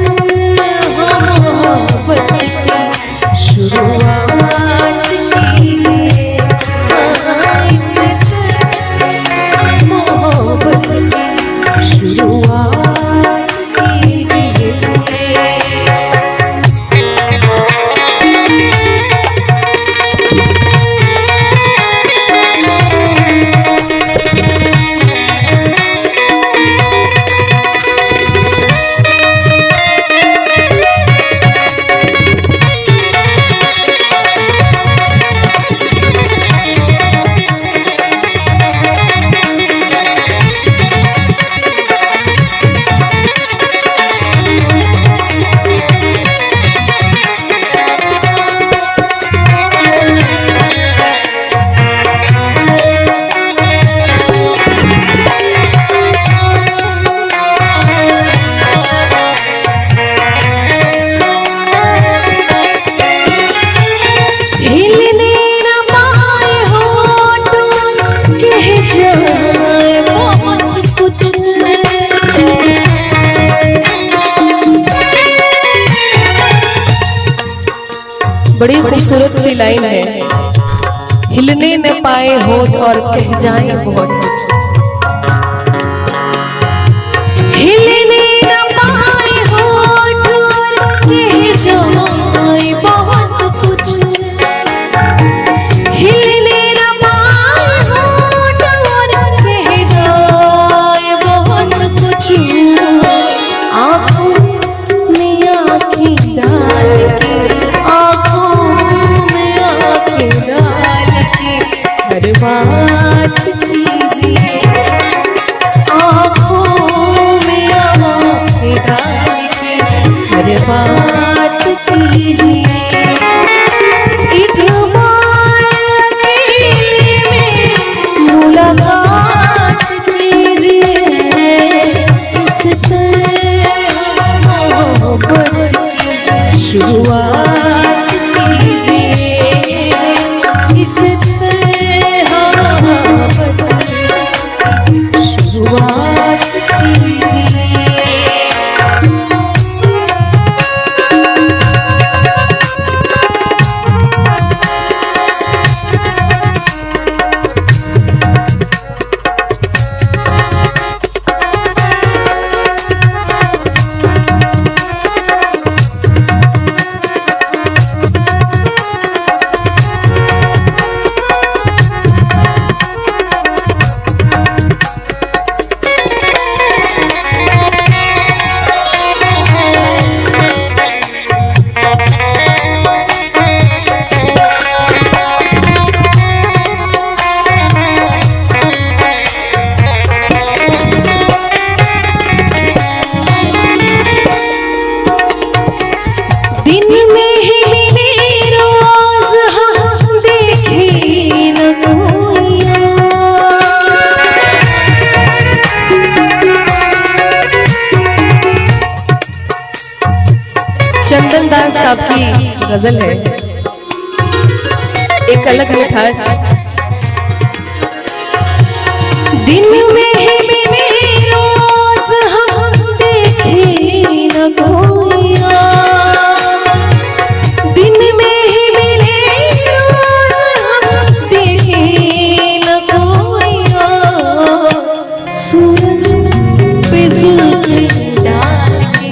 मोहब्बत की शुरुआत कीजिए। इससे मोहब्बत की शुरुआत कीजिए। बड़ी खूबसूरत सी लाइन है, हिलने न पाए होठ और कह जाए बहुत कुछ। हिलने न पाए होठ और कह जाए बहुत कुछ। हिलने न पाए होठ और कह जाए बहुत कुछ। आँखों में आँखें डाल के, आँखों में आँखें डाल के हर बात कीजिए। आँखों में आँखें डाल के हर बात कीजिए। ईद मुबारक में मुलाकात कीजिए, इससे मोहब्बत की शुरुआत कीजिए। इससे रमजान साहब की गजल है, एक अलग मिठास। दिन में ही मिले रोज हम देखे न कोइया, दिन में ही मिले रोज हम देखे न कोइया, सूरज पे जुल्फे डाल के,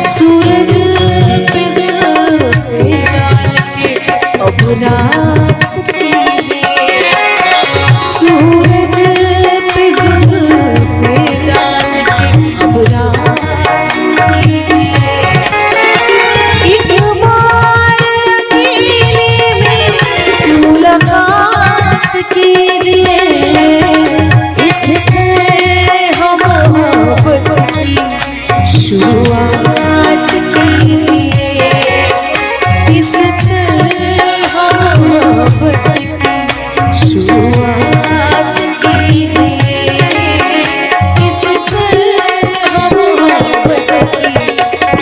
सूरज पे जुल्फे डाल के अब रात कीजिए, सूरज पे जुल्फे डाल के अब रात कीजिए, एक बार अकेले में मुलाकात कीजिए, इससे हम मोहब्बत की शुरुआत कीजिए, इससे हम मोहब्बत की शुरुआत कीजिए, इससे हम मोहब्बत की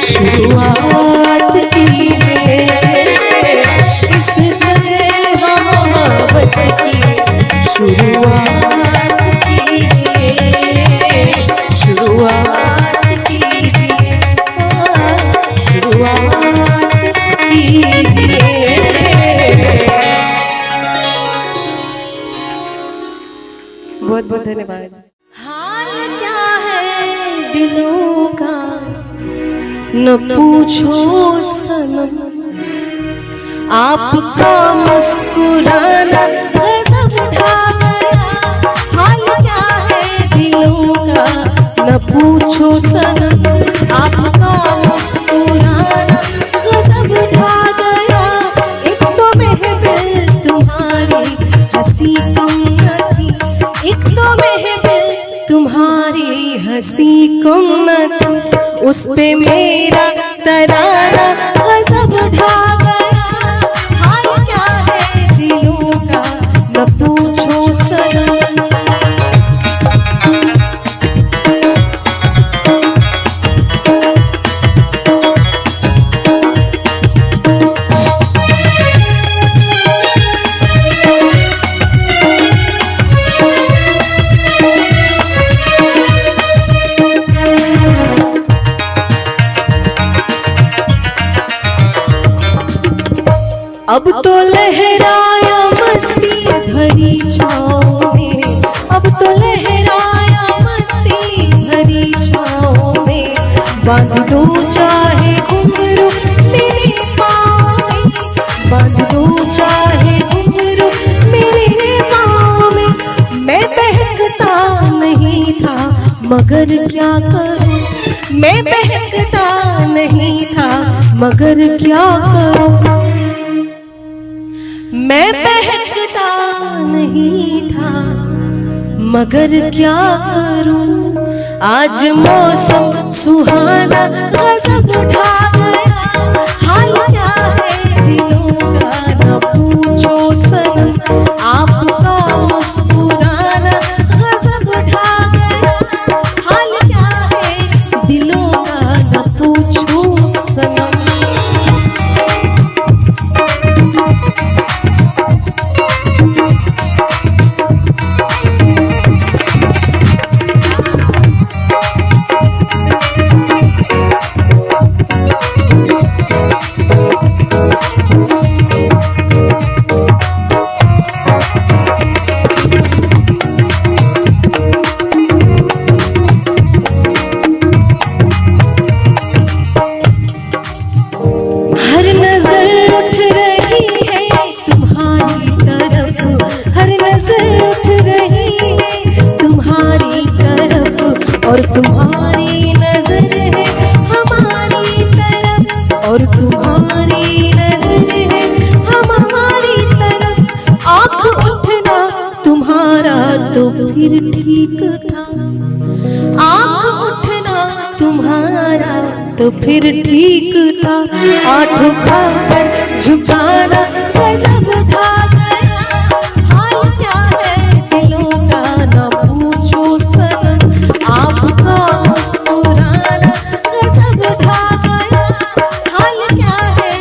शुरुआत कीजिए, इससे हम मोहब्बत की शुरुआत कीजिए, शुरुआत कीजिए, शुरुआत कीजिए। बहुत बहुत धन्यवाद। हाल क्या है दिलों का न पूछो सनम, आपका मुस्कुराना गजब ढा गया, हाल क्या है दिलों का न पूछो सनम, आपका मुस्कुराना गजब ढा गया, एक तो महफिल तुम्हारी हंसी कम न थी, एक तो महफिल तुम्हारी हंसी कम न थी, उस पे मेरा तराना गजब ढा गया, हाल क्या है दिलों का न पूछो सनम। अब तो लहराया मस्ती भरी छाँव में, अब तो लहराया मस्ती भरी छाँव में, बांध दो चाहे घुंघरू मेरे पाँव में, बांध दो चाहे घुंघरू मेरे पाँव में, मैं बहकता नहीं था मगर क्या करूँ, मैं बहकता नहीं था मगर क्या करूँ, मैं बहकता नहीं था मगर क्या करूं, आज मौसम सुहाना गजब ढा गया, हाल क्या है दिलों का न पूछो सनम, आपका मुस्कुराना गजब ढा गया, हाल क्या है दिलों का न पूछो सनम। और तुम्हारी नजर है हमारी तरफ, और तुम्हारी नजर है हमारी तरफ, आँख उठना तुम्हारा तो फिर ठीक था, आँख उठना तुम्हारा तो फिर ठीक था, आँख उठाकर झुकाना गजब था गया, हाल क्या है दिलों का न पूछो सनम, आपका मुस्कुराना गजब था गया, हाल क्या है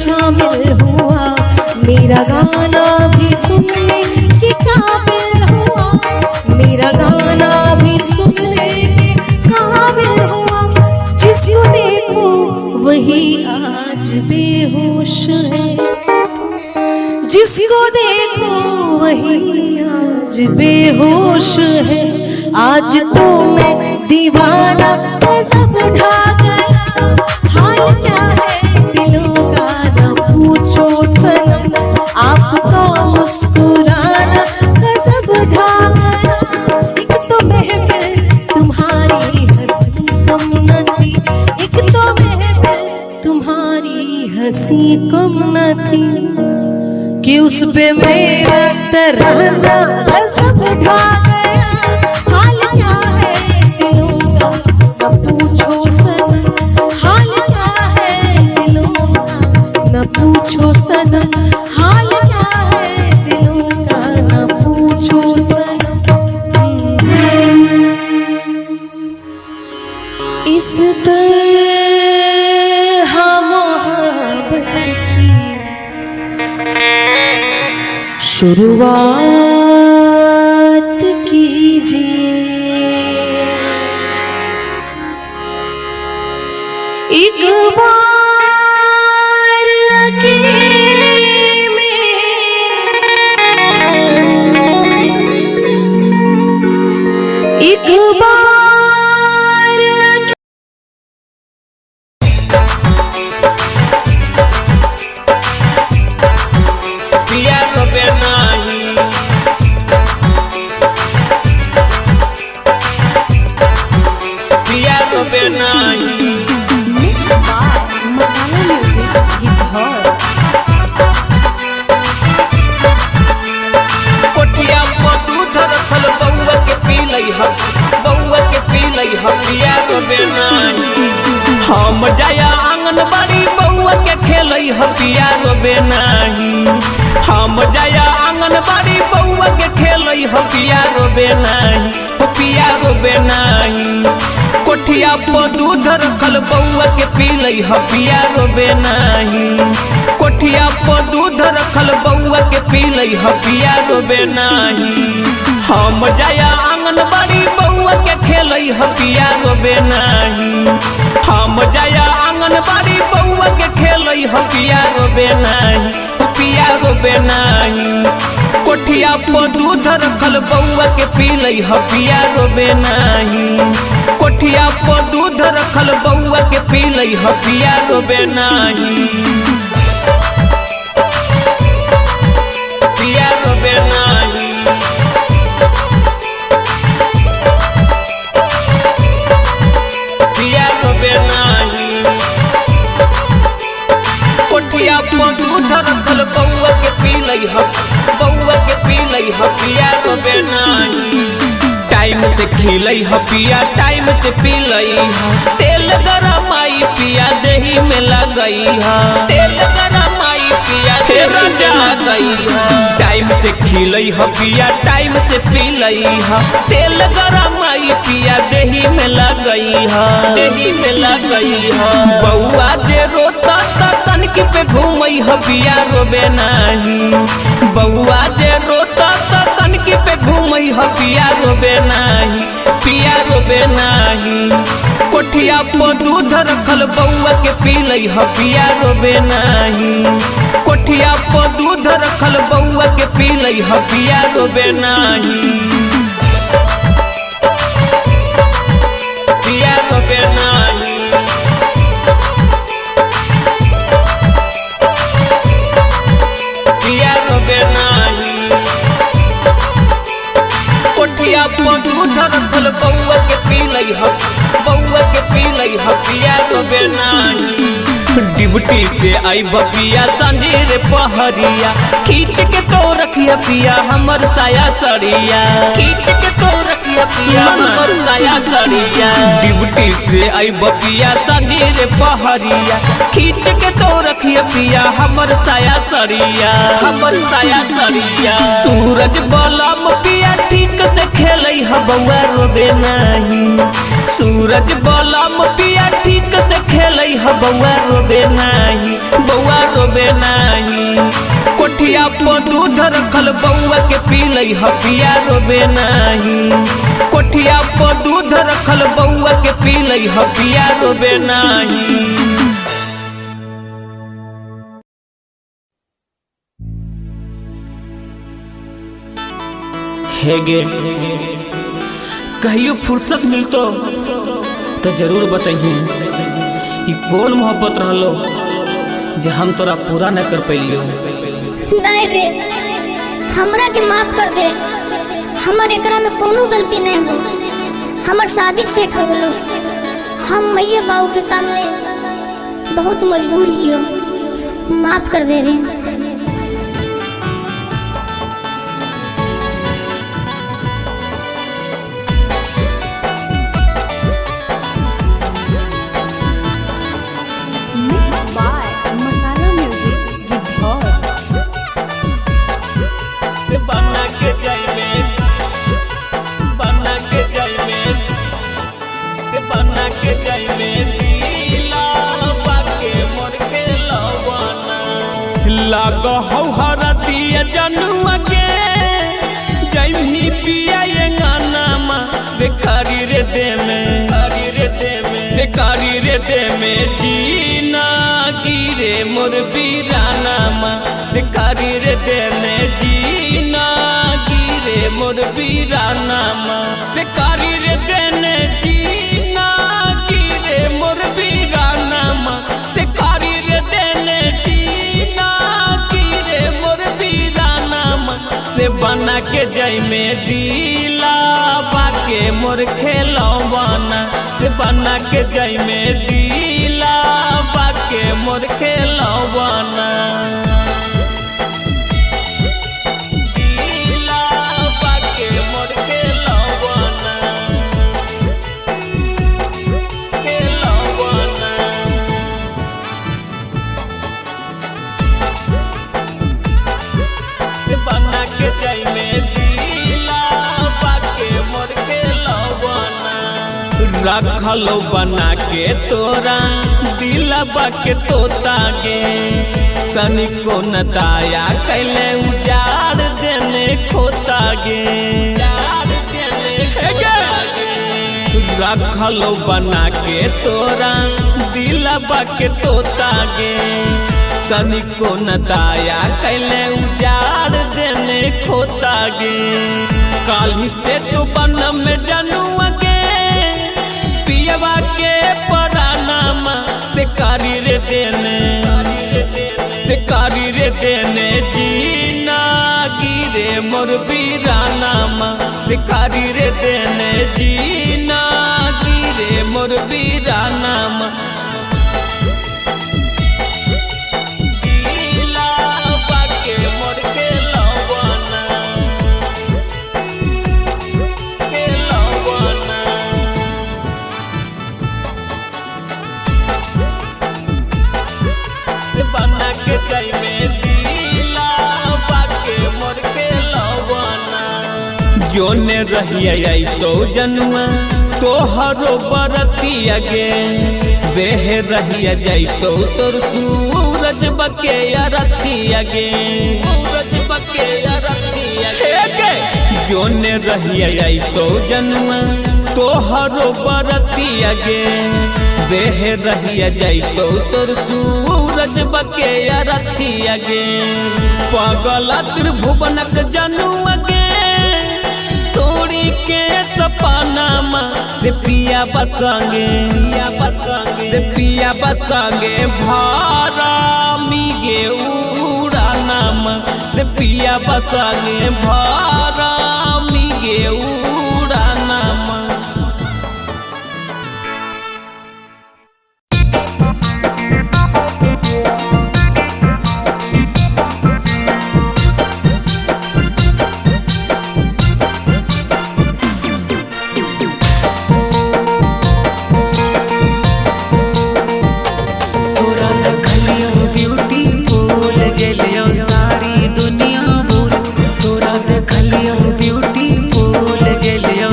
शामिल हुआ, मेरा गाना भी सुनने के काबिल हुआ, मेरा गाना भी सुनने के काबिल हुआ। जिसको देखो वही आज बेहोश है, जिसको देखो वही आज बेहोश है। आज तो मैं दीवाना सब ढा गया, हाल क्या है दिलों का न पूछो सनम, आपका मुस्कुराना सब ढा गया। एक तो महफिल तुम्हारी हंसी कम न थी, एक तो महफिल तुम्हारी हंसी कम न थी, कि उस पे मेरा तराना सब ढा गया। हाल क्या है दिलों का न पूछो सनम, हाल क्या है दिलों का न पूछो सनम, हाल क्या है दिलों का न पूछो सनम। इस तरह मोहब्बत की शुरुआत कीजिए, एक बार अकेले में, एक बार पिया रोबे नाही, पिया रोबे नाही। मसाला म्यूजिक गिटार। कोठिया पर दूध रखल बउआ के पी लई हम, बउआ के पी लई हम, पिया रोबे नाही। हम जाया आंगनबाड़ी बउआ के खेलई हम, पिया रोबे नाही। हम जाया आंगनबाड़ी बउआ के खेलई हम, पिया रोबे नाही, पिया रोबे नाही। कोठिया पर दूध रखल बउआ के पी लई हम, पिया रोबे नाही। कोठिया पर दूध रखल बउआ के पी लई हम, पिया रोबे नाही। हम जाया आंगनबाड़ी बउआ के खेलई हम, पिया रोबे नाही। हम जाया आंगनबाड़ी बउआ के खेलई हम, पिया रोबे नाही, पिया रोबे नाही। कोठिया पर दूध रखल बउआ के पी लई हम, पिया रोबे नाही। कोठिया पर दूध रखल बउआ के पी लई हम, पिया रोबे नाही, पिया रोबे नाही। पिया रोबे नाही। कोठिया पर दूध रखल बउआ के पी लई हम, बउआ के पी लई हम, पिया रोबे नाही। टाइम से खिलई ह पिया, टाइम से पी लई ह, तेल गरमाई पिया देही में लगई ह, तेल गरमाई पिया फिर जा गई ह। टाइम से खिलई ह पिया, टाइम से पी लई ह, तेल गरमाई पिया देही में लगई ह, देही में लगई ह। बउआ जे रोता त तनकी पे घूमई ह, पिया रोबे नाही। बउआ जे रोता त तनकी पे घूमई ह, पिया रोबे नाही, पिया रोबे नाही। कोठिया पर दूध रखल बउआ के पी लई ह, पिया रोबे नाही। कोठिया पर दूध रखल बउआ के पी लई ह, पिया रोबे नाही, पिया रोबे नाही। पिया रोबे नाही। कोठिया पर दूध रखल बउआ के पी लई ह, बउआ के पी लई ह, पिया रोबे नाही। डिबटी से आई बपिया संजीर पहरिया, खींच के तो रखिया पिया हमर साया सड़िया, खींच के तो रखिया पिया हमर साया सड़िया। डिबटी से आई बपिया संजीर पहरिया, खींच के तो रखिया पिया हमर साया सड़िया, हमर साया सड़िया। सूरज बलम पिया ठीक से खेलई ह, बउआ रोबे नाही। सूरज बलम पिया ठीक खुद से खेलै ह बउआ रोबे नाही, बउआ रोबे नाही। कोठिया पर दूध रखल बउआ के पीलै ह पिया रोबे नाही। कोठिया पर दूध रखल बउआ के पीलै ह पिया रोबे नाही। हेगे कहियो फुर्सत मिलतो तो जरूर बताइए कि कौन मोहब्बत रहलो जे हम तोरा पूरा न कर पैलियो। नहीं रे, हमरा के माफ कर दे। हमर एकरा में कोनो गलती नहीं हो। हमर शादी सेट हो गलो। हम मैया बाबू के सामने बहुत मजबूर हियो। माफ कर दे रे। लाग हौहरा दिया जनुआ के जैमी पिया ये गाना मा बेकारी रे दे में, बेकारी रे दे में जीना गिरे मोर बीराना मा बेकारी रे दे में जीना गिरे मोर बीराना मा बेकारी रे दे ने जीना गिरे मोर बीराना मा बेकारी रे दे ने जीना गिरे मोर बीराना मा से बना के जाई में दिला बाके मोर खेलवाना से बना के जाई में दिला बाके मोर खेलवाना। दिला बाके मोर खेलवाना, खेलवाना। से बना के जाई में दिला बाके मोर खेलवाना। रखलो बना के तोरा दिलबा के तोता गे तनिको न दाया कैले उजाड़ देने खोता गे। रखलो बना के तोरा दिलबा के तोता गे तनिको न दाया कैले उजाड़ देने खोता गे। काली से तू बन में जनुआ गे पियवा के परानामा से कारी रे देने, से कारी रे देने जीना गिरे मोर बीरानामा से कारी रे देने जीना गिरे मोर बीरानामा। दिला बाके मोर खेलवाना, खेलवाना। बना के जाई में दिला बाके मोर खेलवाना। जोने रहिया आई तो जनुआ तोहरो बरतिया गे बेह रहिया जाई तो तोर सूरज बके रतिया गे, सूरज बके रतिया गे। जोने रहिया आई तो जनुआ तोहरो बरतिया गे बेह रहिया जाई तो तोर सूरज बके रतिया गे। पगला त्रिभुवनक जनुआ गे तोड़ी के सपनामा से पिया बसंगे, पिया बसंगे, से पिया बसंगे भारा मिगे उड़ानामा से पिया बसंगे भारा मिगे उड़ानामा। सारी दुनिया बोल तोरा देखलियो ब्यूटीफुल गेलियो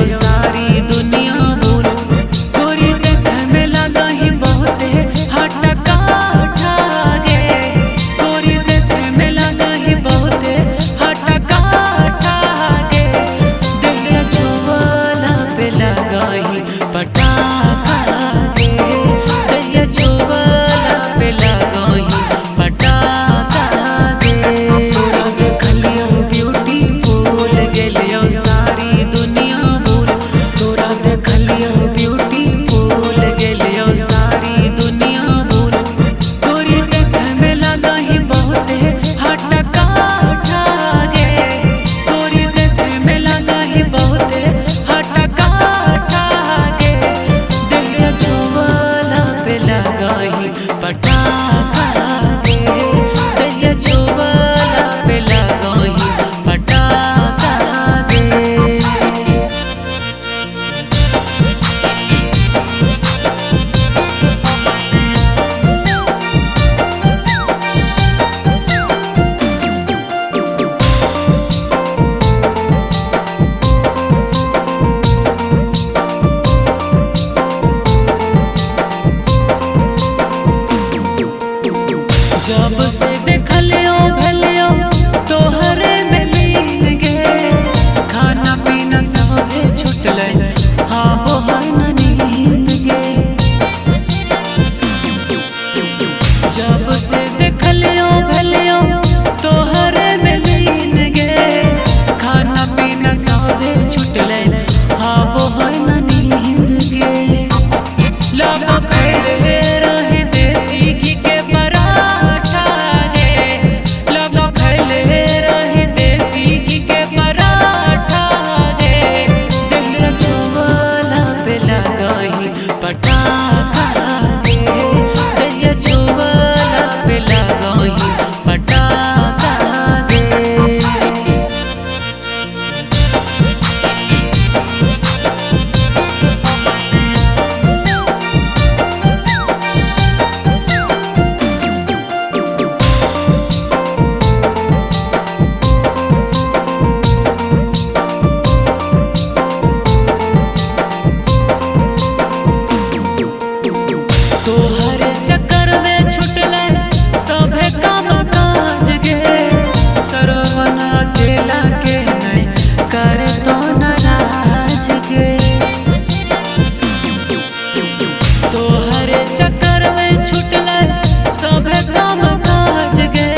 सभे काम काज गे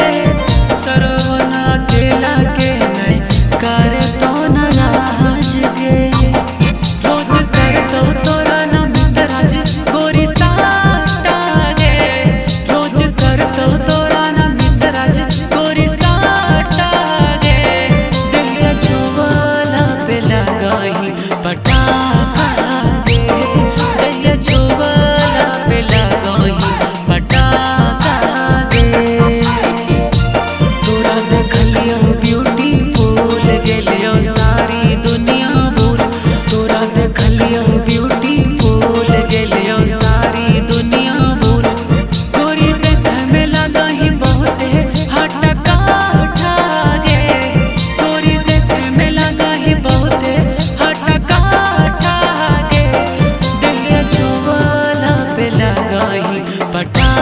सरवना केला के नहीं करे तो नाराज गे रोज कर तो तोरा ना मितराज गोरी साटा गे रोज कर तो तोरा ना मितराज गोरी साटा गे दहिया छुवाला पे लगाही पटाखा गे दहिया छुवाला पे लगाही पटाखा गे तोरा देखलियो ब्यूटीफुल गेलियो सारी दुनिया भूल तोरा देखलियो ब्यूटीफुल गेलियो सारी दुनिया भूल गोरी देखे में लगा ही बहुते हटका गे गोरी देखे में लगा ही बहुते हटका गे दहिया छुवाला पे लगा ही पटा